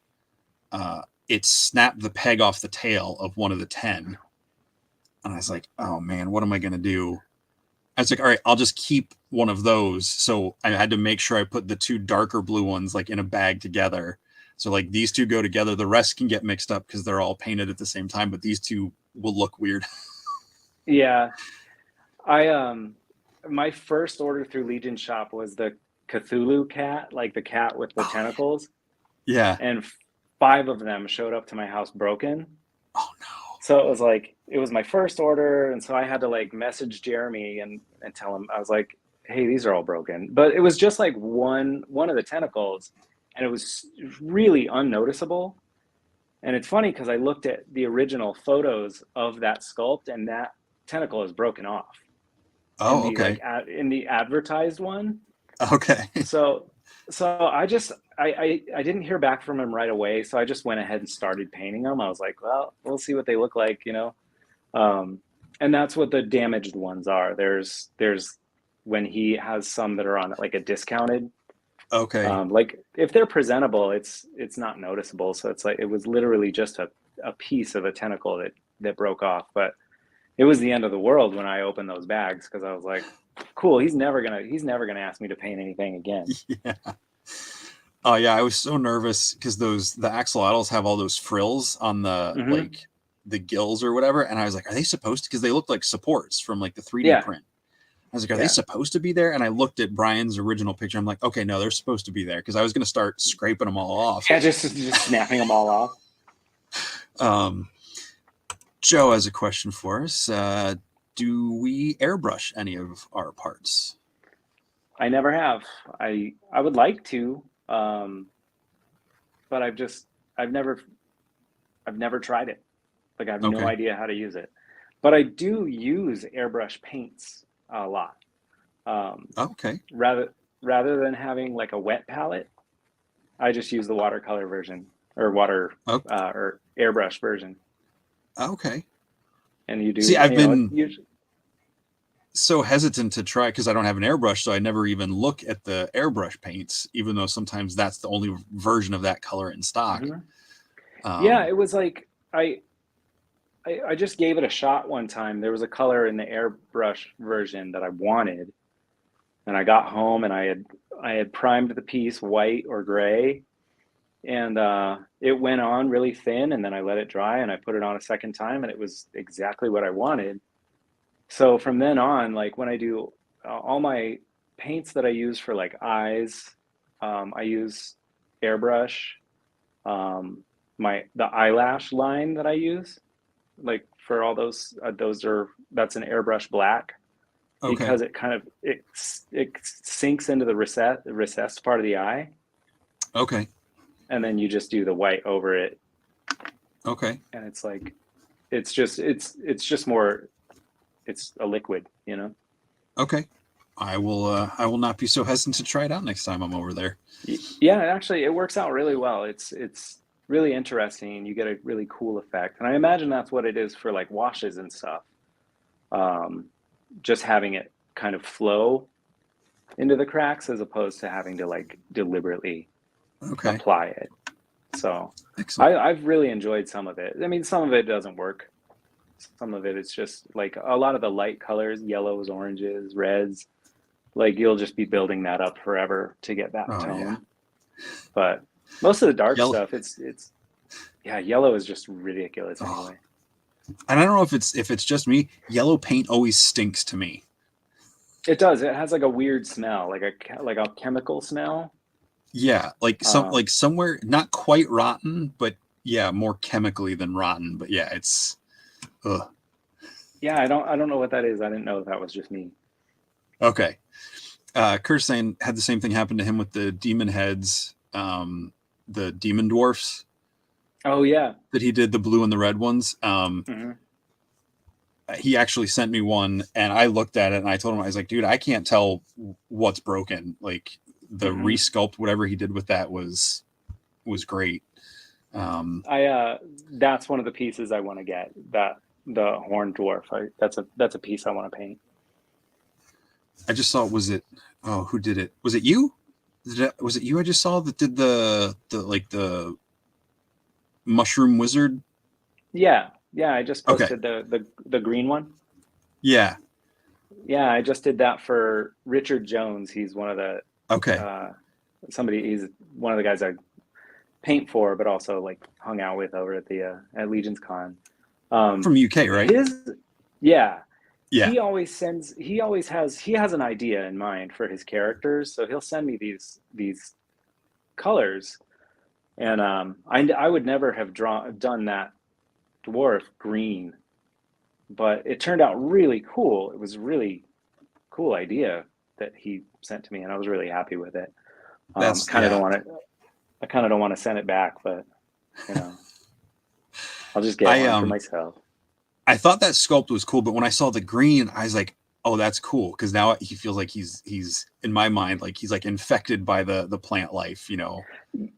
it snapped the peg off the tail of one of the 10. And I was like, oh man, what am I going to do? I was like, all right, I'll just keep one of those. So I had to make sure I put the two darker blue ones like in a bag together. So like these two go together. The rest can get mixed up because they're all painted at the same time, but these two will look weird. Yeah. My first order through Legion Shop was the Cthulhu cat, like the cat with the tentacles. Yeah. And 5 of them showed up to my house broken. Oh no. So it was my first order. And so I had to like message Jeremy and tell him, I was like, hey, these are all broken. But it was just like one of the tentacles, and it was really unnoticeable. And it's funny because I looked at the original photos of that sculpt, and that tentacle is broken off in Oh, the okay. in the advertised one. Okay. So I didn't hear back from him right away, so I just went ahead and started painting them. I was like, well, we'll see what they look like, you know. And that's what the damaged ones are. There's when he has some that are on like a discounted. Okay. Like if they're presentable, it's not noticeable. So it's like it was literally just a piece of a tentacle that broke off. But it was the end of the world when I opened those bags because I was like, cool, he's never gonna ask me to paint anything again. Yeah. Oh yeah, I was so nervous because the axolotls have all those frills on the Mhm. like the gills or whatever, and I was like, are they supposed to? Because they look like supports from like the 3D Yeah. print. I was like, are they Yeah. supposed to be there? And I looked at Brian's original picture. I'm like, okay, no, they're supposed to be there because I was going to start scraping them all off. Yeah, just snapping them all off. Joe has a question for us. Do we airbrush any of our parts? I never have. I would like to, but I've never tried it. Like I have no Okay. idea how to use it. But I do use airbrush paints a lot. Okay. Rather than having like a wet palette, I just use the watercolor version or or airbrush version. Okay. And you do. See, I've been usually, so hesitant to try because I don't have an airbrush, so I never even look at the airbrush paints, even though sometimes that's the only version of that color in stock. Yeah, it was like I just gave it a shot one time. There was a color in the airbrush version that I wanted, and I got home and I had primed the piece white or gray, and it went on really thin, and then I let it dry and I put it on a second time, and it was exactly what I wanted. So from then on, like when I do all my paints that I use for like eyes, I use airbrush. The eyelash line that I use, like for all those that's an airbrush black because it kind of it sinks into the recessed part of the eye. Okay. And then you just do the white over it. Okay. And it's like it's just more, it's a liquid, you know. Okay. I will not be so hesitant to try it out next time I'm over there. Yeah, actually it works out really well. It's really interesting. You get a really cool effect. And I imagine that's what it is for like washes and stuff. Just having it kind of flow into the cracks as opposed to having to like deliberately apply it. So I've really enjoyed some of it. I mean, some of it doesn't work. Some of it, it's just like a lot of the light colors, yellows, oranges, reds, like you'll just be building that up forever to get that tone. Yeah. But most of the dark stuff, it's yellow is just ridiculous anyway. And I don't know if it's just me. Yellow paint always stinks to me. It does. It has like a weird smell, like a chemical smell. Yeah, like somewhere not quite rotten, but yeah, more chemically than rotten. But yeah, it's. Ugh. Yeah, I don't know what that is. I didn't know if that was just me. Okay. Kurt's saying had the same thing happen to him with the demon heads, the demon dwarfs. Oh yeah. That he did the blue and the red ones. He actually sent me one and I looked at it and I told him, I was like, dude, I can't tell what's broken. Like the resculpt, whatever he did with that was great. That's one of the pieces I want to get, that the horned dwarf. That's a piece I want to paint. I just saw, who did it? Was it you? Was it you I just saw that did the mushroom wizard? Yeah. I just posted the green one. Yeah. Yeah, I just did that for Richard Jones. He's one of the he's one of the guys I paint for, but also like hung out with over at the at LegionsCon. From UK, right? He always has an idea in mind for his characters, so he'll send me these colors, and I would never have done that dwarf green, but it turned out really cool. It was a really cool idea that he sent to me, and I was really happy with it. I kind of don't want to send it back, but you know. I'll just get one for myself. I thought that sculpt was cool, but when I saw the green, I was like, oh, that's cool, because now he feels like he's in my mind, like he's like infected by the plant life, you know.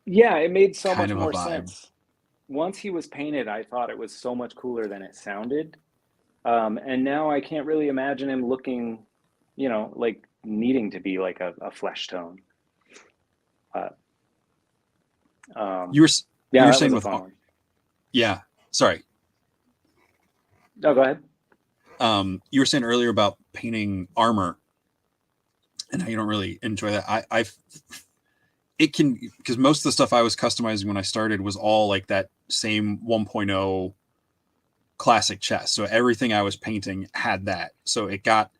Yeah, it made so Kind much of a more vibe. sense. Once he was painted, I thought it was so much cooler than it sounded. And now I can't really imagine him looking, you know, like needing to be like a flesh tone. You were Yeah, that saying was a with fun one. yeah, sorry. No, go ahead. You were saying earlier about painting armor and how you don't really enjoy that. It can, because most of the stuff I was customizing when I started was all like that same 1.0 classic chest. So everything I was painting had that. So it got,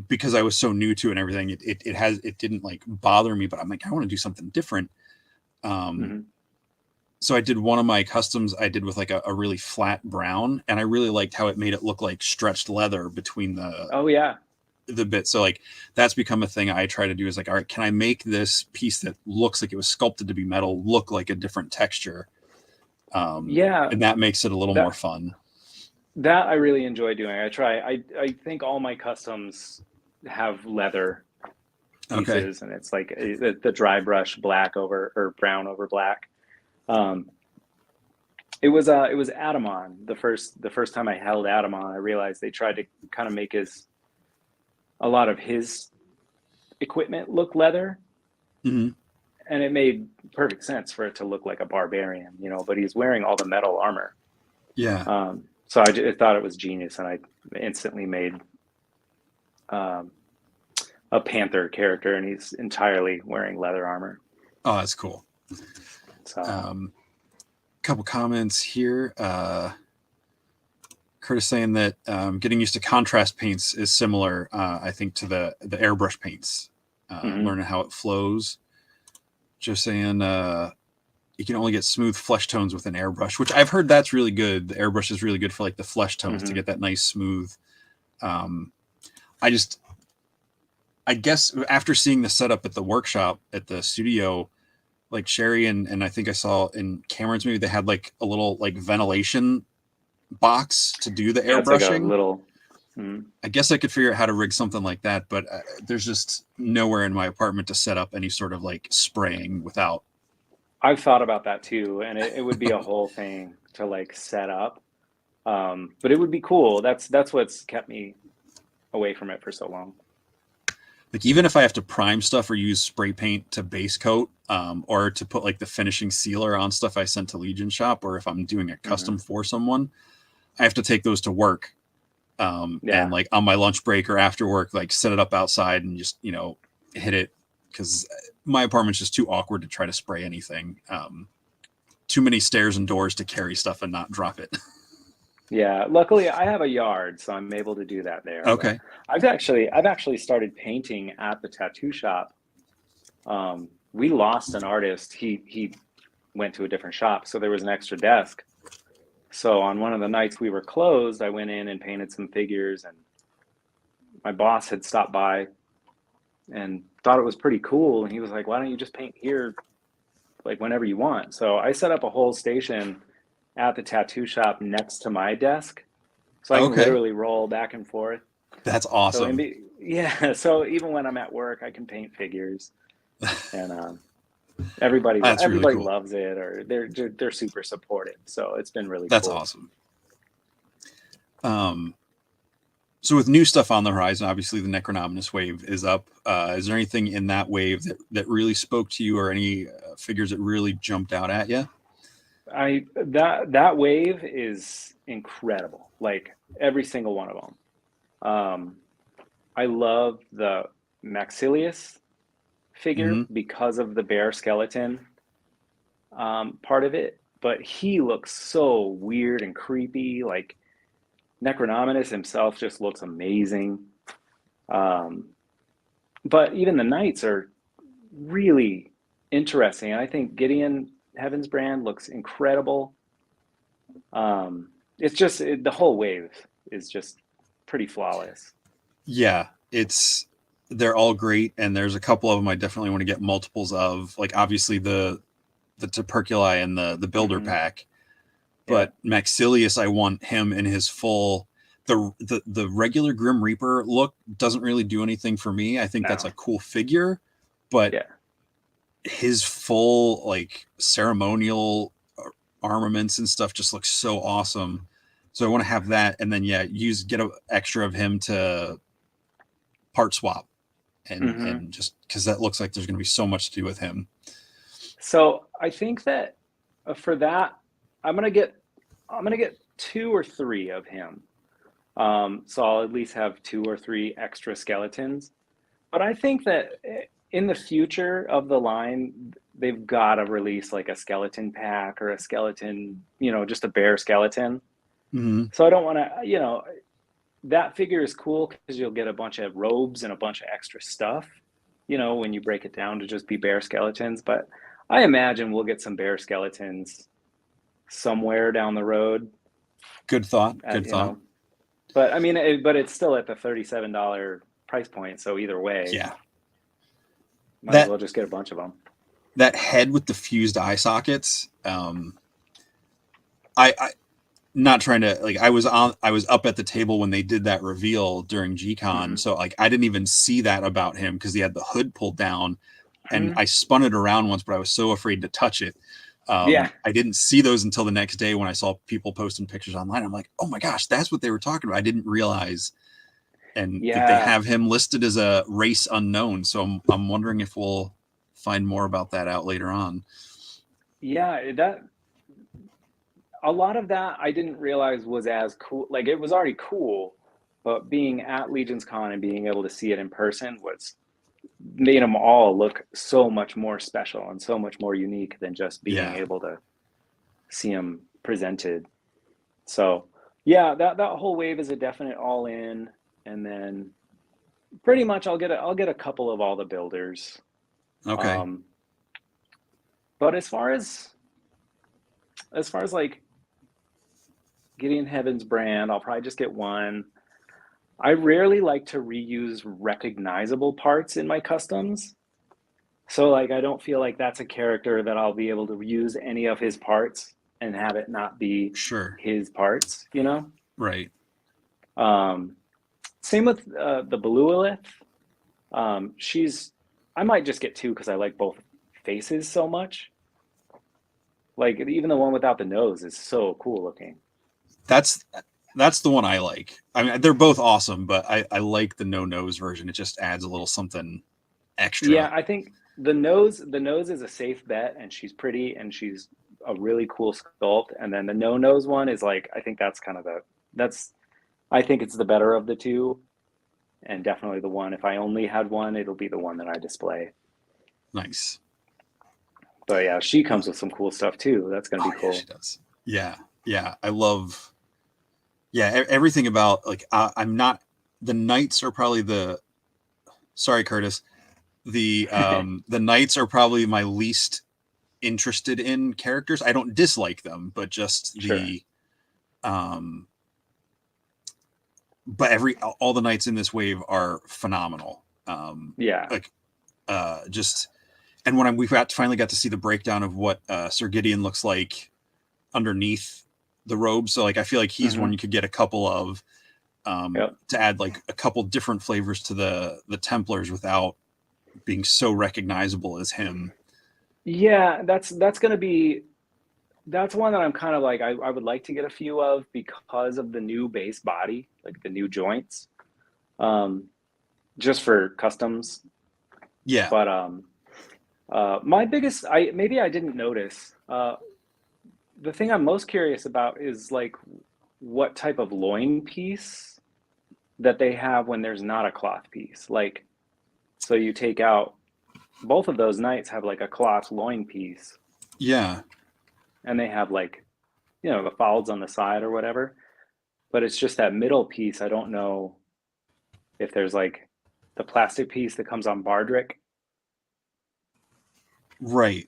because I was so new to it and everything, it didn't like bother me, but I'm like, I want to do something different. So I did one of my customs I did with like a really flat brown, and I really liked how it made it look like stretched leather between the bit. So like that's become a thing I try to do, is like, all right, can I make this piece that looks like it was sculpted to be metal look like a different texture? And that makes it a little more fun. That I really enjoy doing. I think all my customs have leather pieces, and it's like the dry brush black over, or brown over black. It was Adamon. The first time I held Adamon, I realized they tried to kind of make a lot of his equipment look leather. And it made perfect sense for it to look like a barbarian, you know, but he's wearing all the metal armor. Yeah. So I thought it was genius, and I instantly made a panther character, and he's entirely wearing leather armor. Oh, that's cool. So, couple comments here. Curtis saying that getting used to contrast paints is similar, I think, to the airbrush paints. Learning how it flows. Just saying you can only get smooth flesh tones with an airbrush, which I've heard that's really good. The airbrush is really good for like the flesh tones to get that nice smooth. I guess after seeing the setup at the workshop at the studio, like Sherry and I think I saw in Cameron's movie, they had like a little like ventilation box to do the airbrushing. Like I guess I could figure out how to rig something like that, but there's just nowhere in my apartment to set up any sort of like spraying without. I've thought about that too, and it would be a whole thing to like set up. But it would be cool. That's what's kept me away from it for so long. Like even if I have to prime stuff or use spray paint to base coat, or to put like the finishing sealer on stuff I sent to Legion Shop, or if I'm doing a custom for someone, I have to take those to work. And like on my lunch break or after work, like set it up outside and just, you know, hit it, because my apartment's just too awkward to try to spray anything. Too many stairs and doors to carry stuff and not drop it. Yeah, luckily I have a yard, so I'm able to do that there. Okay. But I've actually started painting at the tattoo shop. We lost an artist. He went to a different shop, so there was an extra desk. So on one of the nights we were closed, I went in and painted some figures, and my boss had stopped by and thought it was pretty cool. And he was like, why don't you just paint here like whenever you want? So I set up a whole station at the tattoo shop next to my desk. So I can literally roll back and forth. That's awesome. So so even when I'm at work, I can paint figures. And everybody really cool. Loves it, or they're super supportive. So it's been really That's cool. awesome. So with new stuff on the horizon, obviously the Necronominus wave is up. Is there anything in that wave that really spoke to you, or any figures that really jumped out at you? That wave is incredible. Like every single one of them. I love the Maxilius figure because of the bear skeleton part of it, but he looks so weird and creepy. Like Necronominus himself just looks amazing. But even the knights are really interesting. And I think Gideon Heaven's Brand looks incredible. It's just the whole wave is just pretty flawless. Yeah, they're all great, and there's a couple of them I definitely want to get multiples of. Like obviously the Tuberculi and the Builder pack. But Maxilius, I want him in his full. The regular Grim Reaper look doesn't really do anything for me. I think that's a cool figure, but his full like ceremonial armaments and stuff just looks so awesome. So I want to have that, and then get an extra of him to part swap, and just because that looks like there's going to be so much to do with him. So I think that for that, I'm gonna get 2 or 3 of him. So I'll at least have 2 or 3 extra skeletons. But I think that in the future of the line, they've got to release like a skeleton pack or a skeleton, just a bare skeleton. So I don't want to, that figure is cool because you'll get a bunch of robes and a bunch of extra stuff, when you break it down to just be bare skeletons. But I imagine we'll get some bare skeletons somewhere down the road. Good thought. Good thought. But I mean, but it's still at the $37 price point. So either way, might as well just get a bunch of them. That head with the fused eye sockets. I not trying to I was up at the table when they did that reveal during G-Con. So like I didn't even see that about him because he had the hood pulled down, and I spun it around once, but I was so afraid to touch it. I didn't see those until the next day when I saw people posting pictures online. I'm like, oh my gosh, that's what they were talking about. I didn't realize. And they have him listed as a race unknown. So I'm wondering if we'll find more about that out later on. Yeah, a lot of that I didn't realize was as cool. Like it was already cool, but being at LegionsCon and being able to see it in person made them all look so much more special and so much more unique than just being able to see them presented. So that whole wave is a definite all in. And then pretty much I'll get a couple of all the builders. Okay. But as far as like Gideon Heaven's brand, I'll probably just get one. I rarely like to reuse recognizable parts in my customs. So like I don't feel like that's a character that I'll be able to use any of his parts and have it not be his parts, Right. Same with the Beluilith. I might just get 2 because I like both faces so much. Like even the one without the nose is so cool looking. That's the one I like. I mean, they're both awesome, but I like the no nose version. It just adds a little something extra. Yeah, I think the nose is a safe bet, and she's pretty, and she's a really cool sculpt. And then the no nose one is like, I think that's kind of I think it's the better of the 2, and definitely the one. If I only had one, it'll be the one that I display. Nice. But yeah, she comes with some cool stuff too. That's going to be cool. Yeah, she does. Yeah. I love. Yeah, everything about like I'm not. The knights are probably Sorry, Curtis. The knights are probably my least interested in characters. I don't dislike them, but just but all the knights in this wave are phenomenal. And when we finally got to see the breakdown of what Sir Gideon looks like underneath the robe, so like I feel like he's one you could get a couple of to add like a couple different flavors to the Templars without being so recognizable as him. Yeah, that's one that I'm kind of like I would like to get a few of because of the new base body, like the new joints, just for customs. Yeah. But my biggest, maybe I didn't notice. The thing I'm most curious about is like what type of loin piece that they have when there's not a cloth piece. Like, so you take out both of those knights have like a cloth loin piece. Yeah. And they have like, the folds on the side or whatever. But it's just that middle piece. I don't know if there's like the plastic piece that comes on Bardrick. Right.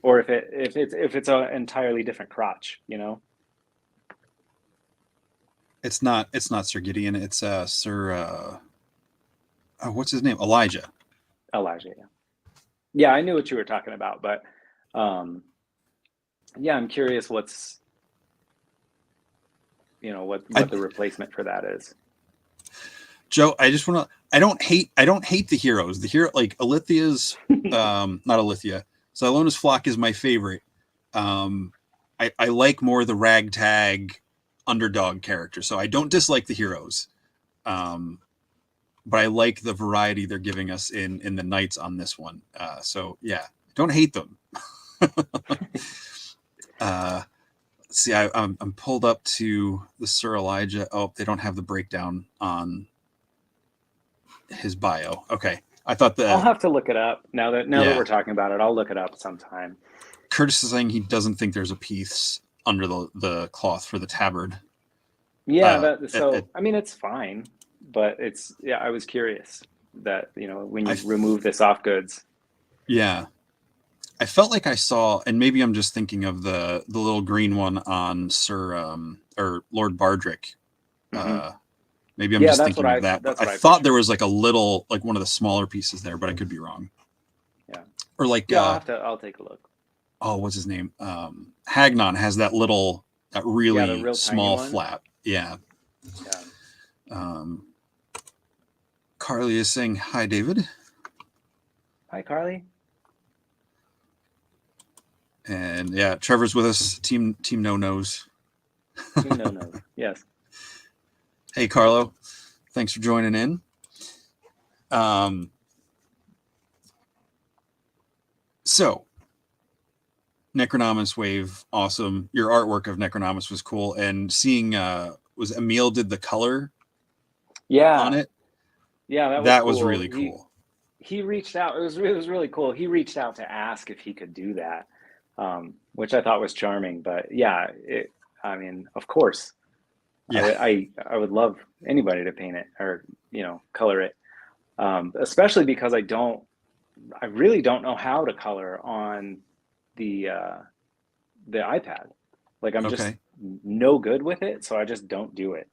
Or if it's an entirely different crotch, It's not Sir Gideon, it's Sir what's his name? Elijah. Yeah, I knew what you were talking about, but yeah, I'm curious what's you know, what I- the replacement for that is. Joe, I just want to. I don't hate the heroes. The hero like Alithia's, not Alithia. Silona's flock is my favorite. I like more the ragtag underdog character. So I don't dislike the heroes, but I like the variety they're giving us in the knights on this one. So yeah, don't hate them. See, I'm pulled up to the Sir Elijah. Oh, they don't have the breakdown on his bio. Okay, I thought I'll that have to look it up now that Yeah. we're talking about it. I'll look it up sometime. Curtis is saying he doesn't think there's a piece under the cloth for the tabard. Yeah, it- I mean, it's fine, but I was curious that, you know, when you I- remove the soft goods. Yeah, I felt like I saw, and maybe I'm just thinking of the little green one on Sir or Lord Bardrick. Maybe I'm Yeah, just that's thinking what of that. that's But what I I thought pictured. there was like a little, like one of the smaller pieces there, but I could be wrong. Yeah. Or like, Yeah, I'll take a look. oh, what's his name? Hagnon has that really real tiny small one. flap. Yeah. Yeah. Carly is saying hi, David. Hi, Carly. And yeah, Trevor's with us. Team No Nose. Team No. Yes. Hey, Carlo. Thanks for joining in. So, Necronomus wave, awesome. Your artwork of Necronomus was cool, and seeing was Emil did the color Yeah. on it. Yeah, That was was cool. really cool. He reached out. It was really cool. He reached out to ask if he could do that, which I thought was charming. But yeah, I mean, of course, Yeah, I would love anybody to paint it or, you know, color it, especially because I really don't know how to color on the iPad. Like I'm just okay. no good with it, so I just don't do it.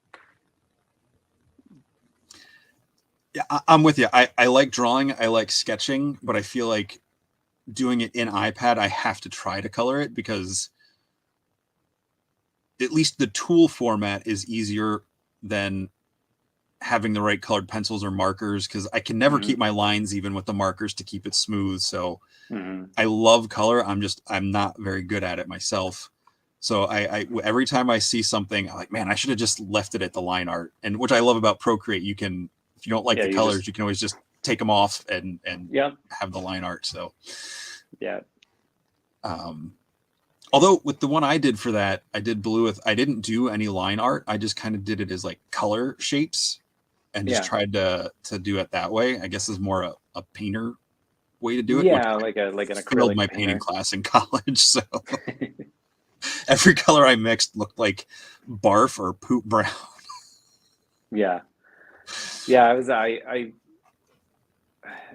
Yeah, I'm with you. I like drawing, I like sketching, but I feel like doing it in iPad, I have to try to color it because at least the tool format is easier than having the right colored pencils or markers, because I can never keep my lines even with the markers to keep it smooth. So I love color. I'm not very good at it myself. So I every time I see something, I'm like, man, I should have just left it at the line art. And which I love about Procreate, you can, if you don't like the colors, you can always just take them off and have the line art. So yeah. Although with the one I did for that, I did blue with, I didn't do any line art. I just kind of did it as like color shapes and just tried to do it that way. I guess is more a painter way to do it. Yeah, like an acrylic my painter. painting class in college. So every color I mixed looked like barf or poop brown. Yeah.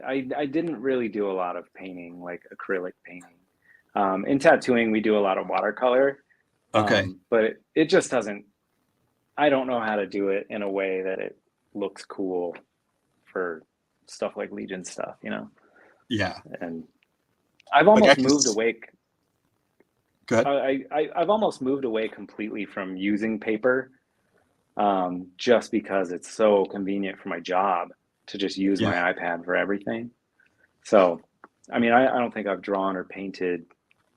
I didn't really do a lot of painting, like acrylic painting. In tattooing, we do a lot of watercolor. Okay. But it just doesn't, I don't know how to do it in a way that it looks cool for stuff like Legion stuff, you know? Yeah. And I've almost moved away. Go ahead. I've almost moved away completely from using paper, just because it's so convenient for my job to just use my iPad for everything. So, I mean, I don't think I've drawn or painted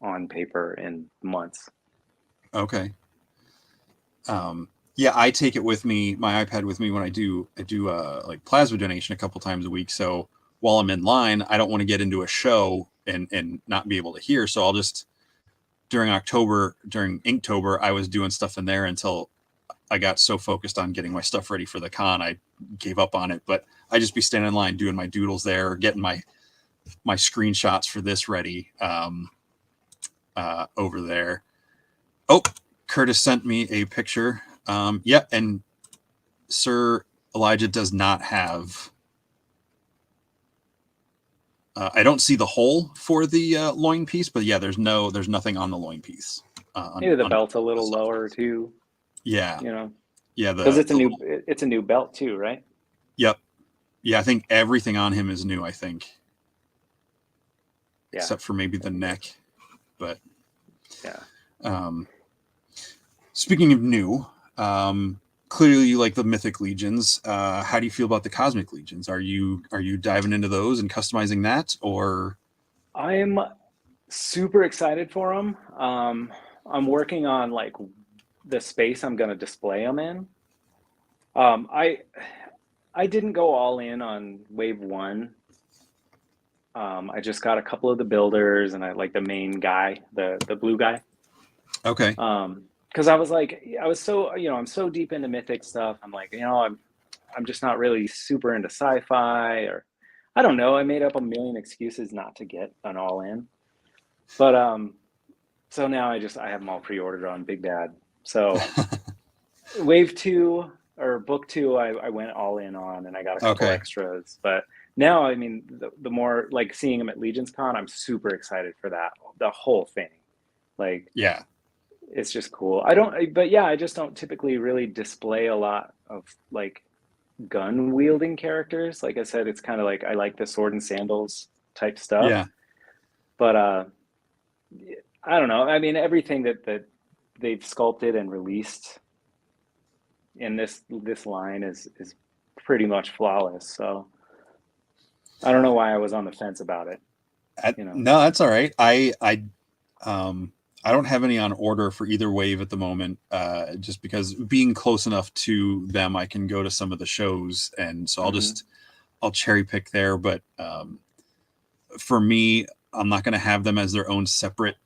on paper in months. Okay. Yeah, I take it with me, my iPad with me when I do like plasma donation a couple times a week. So while I'm in line, I don't want to get into a show and not be able to hear. So I'll just, during Inktober, I was doing stuff in there until I got so focused on getting my stuff ready for the con, I gave up on it. But I just be standing in line doing my doodles there, or getting my screenshots for this ready over there. Oh, Curtis sent me a picture. And Sir Elijah does not have. I don't see the hole for the loin piece, but yeah, there's nothing on the loin piece. Maybe the belt's a little lower too. Yeah, you know. Yeah, because it's a new belt too, right? Yep. Yeah, I think everything on him is new. I think, except for maybe the neck, but yeah. Speaking of new, Clearly you like the mythic legions. How do you feel about the cosmic legions? Are you diving into those and customizing that, or? I'm super excited for them. I'm working on like the space I'm going to display them in. I didn't go all in on wave one. I just got a couple of the builders, and I like the main guy, the blue guy. Okay. Because I was like, I was so, I'm so deep into mythic stuff. I'm like, I'm just not really super into sci-fi, or I don't know. I made up a million excuses not to get an all in, but so now I have them all pre-ordered on Big Bad. So wave two or book two, I went all in on, and I got a couple Okay. extras. But now, I mean, the more like seeing them at LegionsCon, I'm super excited for that, the whole thing. Like, Yeah. it's just cool. I just don't typically really display a lot of like gun wielding characters. Like I said, it's kind of like I like the sword and sandals type stuff. Yeah. But I don't know. I mean, everything that they've sculpted and released in this line is pretty much flawless. So I don't know why I was on the fence about it. No, that's all right. I don't have any on order for either wave at the moment, just because being close enough to them, I can go to some of the shows, and so I'll cherry pick there. But for me, I'm not going to have them as their own separate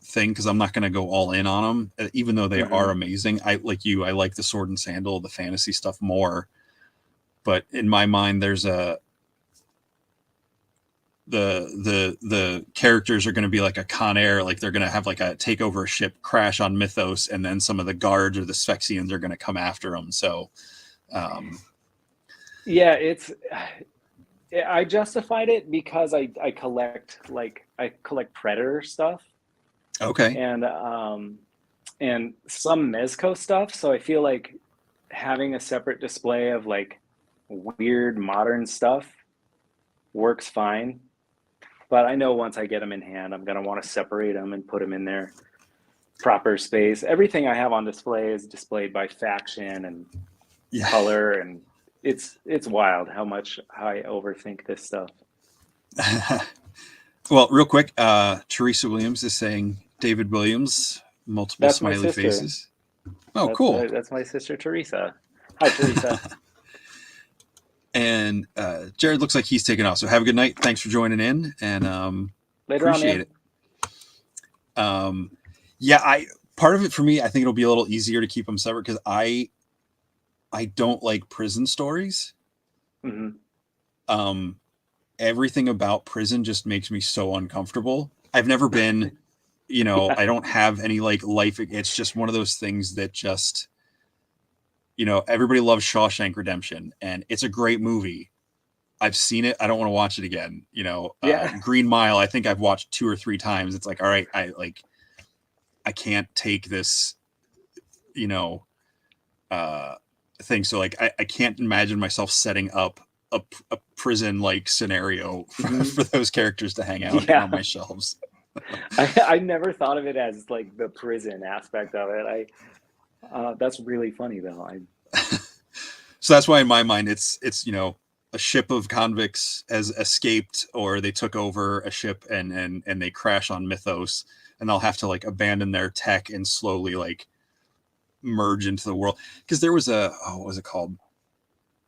thing, because I'm not going to go all in on them, even though they are amazing. I like the sword and sandal, the fantasy stuff more. But in my mind, there's the characters are going to be like a Con Air, like they're going to have like a take over a ship, crash on Mythos, and then some of the guards or the Sphexians are going to come after them. So yeah, I justified it because I collect Predator stuff. Okay. And some Mezco stuff. So I feel like having a separate display of like weird modern stuff works fine. But I know once I get them in hand, I'm going to want to separate them and put them in their proper space. Everything I have on display is displayed by faction and color, and it's wild how I overthink this stuff. Well, real quick, Teresa Williams is saying David Williams, multiple smiley faces. Oh, cool. That's my sister, Teresa. Hi, Teresa. And Jared looks like he's taking off. So have a good night. Thanks for joining in, and Later appreciate it. Part of it for me, I think it'll be a little easier to keep them separate, because I don't like prison stories. Everything about prison just makes me so uncomfortable. I've never been, I don't have any like life. It's just one of those things that just, everybody loves Shawshank Redemption, and it's a great movie. I've seen it. I don't want to watch it again. Green Mile, I think I've watched 2 or 3 times. It's like, all right, I can't take this, thing. So like, I can't imagine myself setting up a prison like scenario for those characters to hang out on my shelves. I never thought of it as like the prison aspect of it. That's really funny though. So that's why in my mind it's a ship of convicts has escaped, or they took over a ship and they crash on Mythos, and they'll have to like abandon their tech and slowly like merge into the world. Because there was what was it called?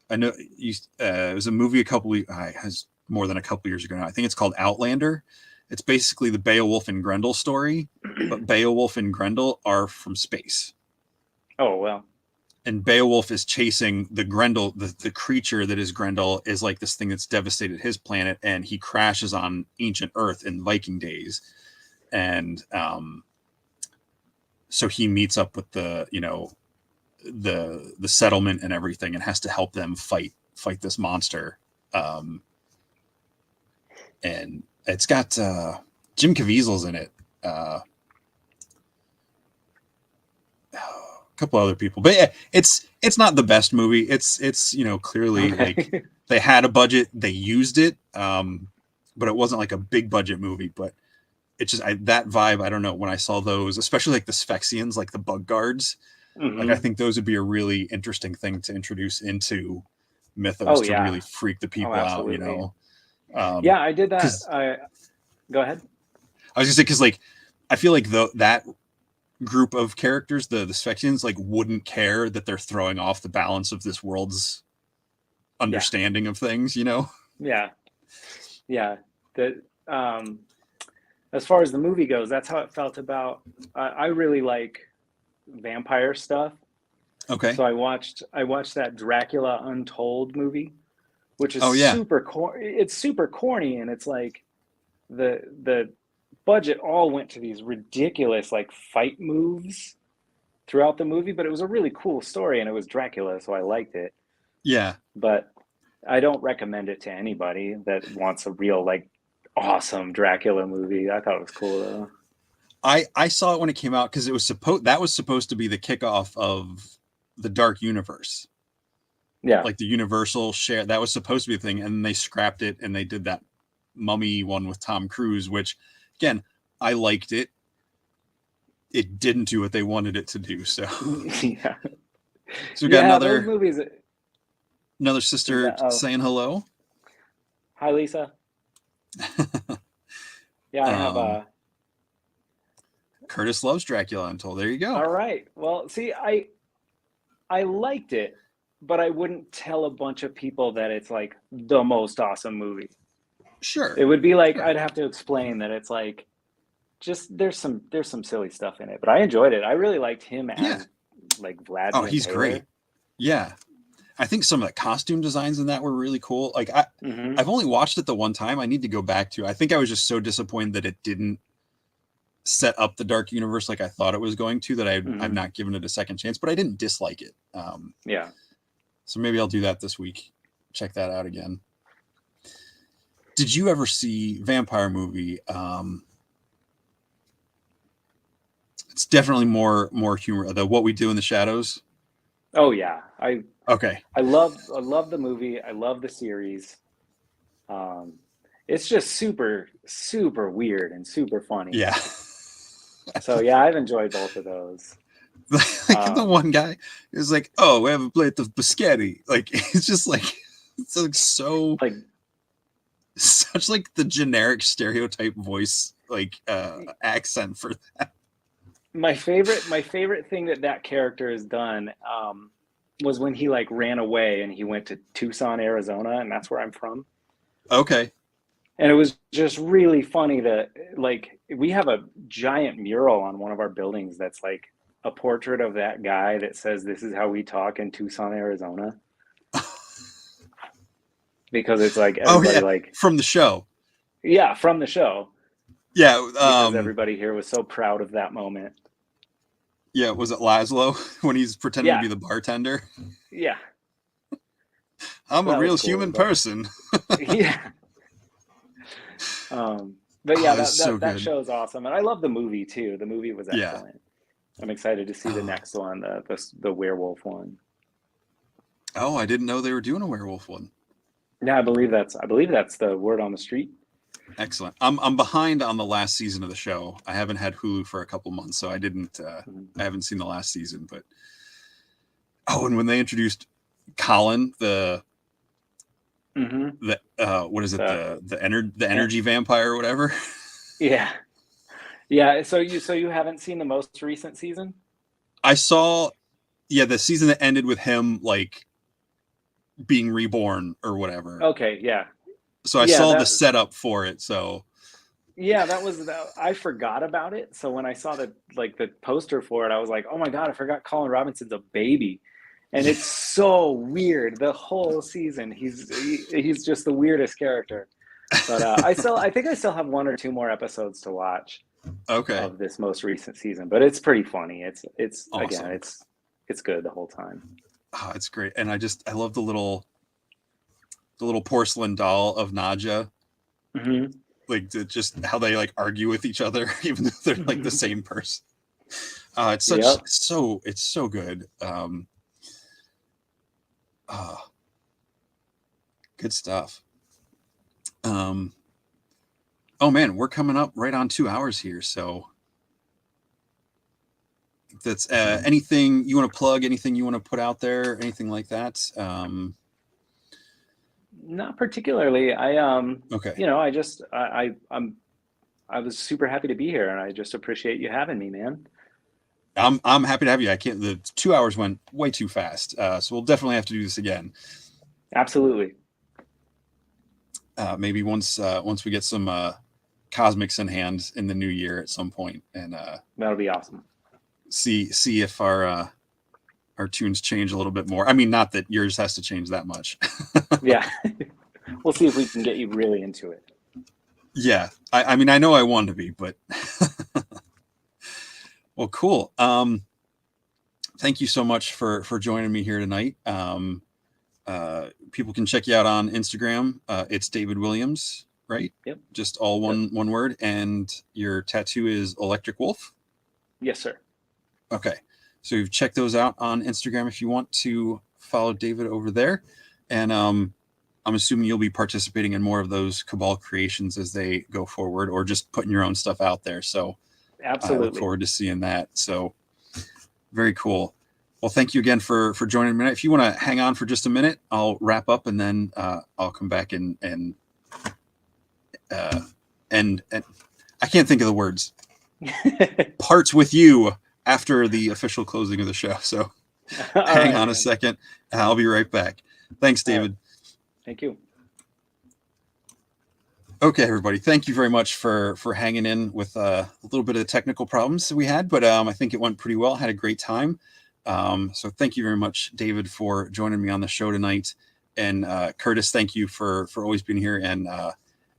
I know it was a movie has more than a couple years ago now. I think it's called Outlander. It's basically the Beowulf and Grendel story, but Beowulf and Grendel are from space. Oh, well. And Beowulf is chasing the Grendel, the creature that is Grendel is like this thing that's devastated his planet, and he crashes on ancient Earth in Viking days. And so he meets up with the settlement and everything, and has to help them fight this monster. And it's got Jim Caviezel's in it. A couple other people, but yeah, it's not the best movie. It's clearly like they had a budget, they used it, but it wasn't like a big budget movie. But it's just that vibe. I don't know, when I saw those, especially like the Sphexians, like the bug guards, Like, I think those would be a really interesting thing to introduce into Mythos Oh, to yeah. really freak the people out, you absolutely. know? Yeah, I did that. 'cause- Go ahead. I was gonna say, because like I feel like that group of characters, the Sphyxians, like wouldn't care that they're throwing off the balance of this world's understanding of things, you know? Yeah. That as far as the movie goes, that's how it felt about. I really like vampire stuff. Okay. So I watched that Dracula Untold movie, which is it's super corny, and it's like the budget all went to these ridiculous like fight moves throughout the movie, but it was a really cool story, and it was Dracula, so I liked it. Yeah. But I don't recommend it to anybody that wants a real like awesome Dracula movie. I thought it was cool though. I saw it when it came out because it was supposed to be the kickoff of the Dark Universe. Yeah. Like the Universal share, that was supposed to be a thing, and they scrapped it and they did that Mummy one with Tom Cruise, which again, I liked it. It didn't do what they wanted it to do. So Yeah. So we got those movies. another sister saying hello. Hi, Lisa. Yeah, I have Curtis loves Dracula Untold. There you go. All right. Well, see, I liked it, but I wouldn't tell a bunch of people that it's like the most awesome movie. Sure. It would be like I'd have to explain that it's like just there's some silly stuff in it, but I enjoyed it. I really liked him as like Vlad. Oh, he's great. Yeah. I think some of the costume designs in that were really cool. Like I've only watched it the one time. I need to go back to. I think I was just so disappointed that it didn't set up the Dark Universe like I thought it was going to, that I've not given it a second chance, but I didn't dislike it. Yeah. So maybe I'll do that this week. Check that out again. Did you ever see vampire movie? It's definitely more humor. The What We Do in the Shadows. Oh yeah, I love the movie. I love the series. It's just super weird and super funny. Yeah. So yeah, I've enjoyed both of those. Like the one guy is like, "Oh, we have a plate of biscotti." Like it's just like it's like so like such like the generic stereotype voice like accent for that. My favorite thing that character has done was when he like ran away and he went to Tucson, Arizona, and that's where I'm from. Okay. And it was just really funny that like we have a giant mural on one of our buildings that's like a portrait of that guy that says this is how we talk in Tucson, Arizona. Because it's like everybody like from the show. Yeah, from the show. Yeah, because everybody here was so proud of that moment. Yeah, was it Laszlo when he's pretending to be the bartender? Yeah. I'm a real human person. Yeah. But yeah, that show is awesome, and I love the movie too. The movie was excellent. Yeah. I'm excited to see the next one, the werewolf one. Oh, I didn't know they were doing a werewolf one. Yeah, I believe that's the word on the street. Excellent. I'm behind on the last season of the show. I haven't had Hulu for a couple months, so I haven't seen the last season. But and when they introduced Colin, the what is it, the energy vampire or whatever? Yeah. So you haven't seen the most recent season? I saw, the season that ended with him like being reborn or whatever. Okay, yeah. So I saw the setup for it. So yeah, I forgot about it. So when I saw the poster for it, I was like, oh my God, I forgot Colin Robinson's a baby. And it's so weird. The whole season, he's just the weirdest character. But I think I still have one or two more episodes to watch. Okay. Of this most recent season, but it's pretty funny. It's awesome. Again, it's good the whole time. Oh, it's great, and I love the little porcelain doll of Nadja. Mm-hmm. Like just how they like argue with each other, even though they're like the same person. It's so good. Good stuff. Oh man, we're coming up right on 2 hours here, so that's anything you want to plug, anything you want to put out there, anything like that. Not particularly. Okay. I was super happy to be here, and I just appreciate you having me, man. I'm happy to have you. The 2 hours went way too fast. So we'll definitely have to do this again. Absolutely. Maybe once we get some cosmics in hand in the new year at some point, and that'll be awesome. See if our tunes change a little bit more. I mean, not that yours has to change that much. Yeah. We'll see if we can get you really into it. Yeah. I mean, I know I want to be, but well, cool. Thank you so much for joining me here tonight. People can check you out on Instagram. It's David Williams, right? Yep. Just all one word. And your tattoo is Electric Wolf? Yes, sir. Okay. So you've checked those out on Instagram if you want to follow David over there. And I'm assuming you'll be participating in more of those Cabal creations as they go forward, or just putting your own stuff out there. So absolutely, I look forward to seeing that. So very cool. Well, thank you again for joining me. If you want to hang on for just a minute, I'll wrap up, and then I'll come back and I can't think of the words. Parts with you after the official closing of the show. So hang on a second, and I'll be right back. Thanks, David. Right. Thank you. Okay, everybody. Thank you very much for hanging in with a little bit of the technical problems that we had, but I think it went pretty well. Had a great time. So thank you very much, David, for joining me on the show tonight. And Curtis, thank you for always being here and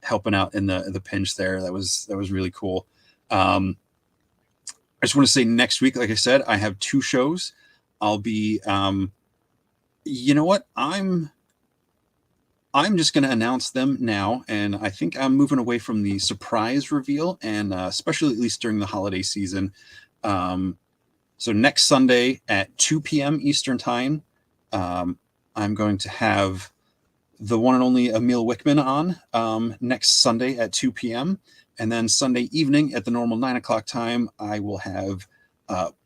helping out in the pinch there. That was really cool. I just want to say next week, like I said, I have 2 shows. I'll be, you know what? I'm just going to announce them now. And I think I'm moving away from the surprise reveal, and especially at least during the holiday season. So next Sunday at 2 p.m. Eastern time, I'm going to have the one and only Emil Wickman on next Sunday at 2 p.m. And then Sunday evening at the normal 9 o'clock time, I will have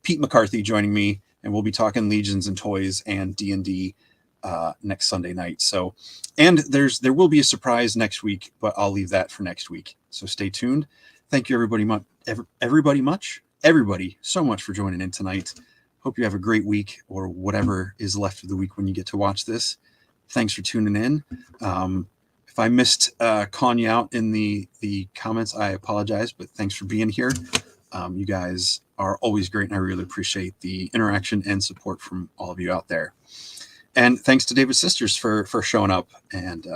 Pete McCarthy joining me, and we'll be talking Legions and toys and D&D next Sunday night. So, and there will be a surprise next week, but I'll leave that for next week. So stay tuned. Thank you, everybody so much for joining in tonight. Hope you have a great week, or whatever is left of the week when you get to watch this. Thanks for tuning in. If I missed calling you out in the comments, I apologize, but thanks for being here. You guys are always great, and I really appreciate the interaction and support from all of you out there. And thanks to David's sisters for showing up and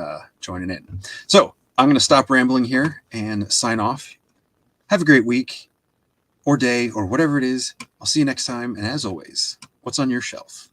joining in. So I'm going to stop rambling here and sign off. Have a great week or day or whatever it is. I'll see you next time. And as always, what's on your shelf?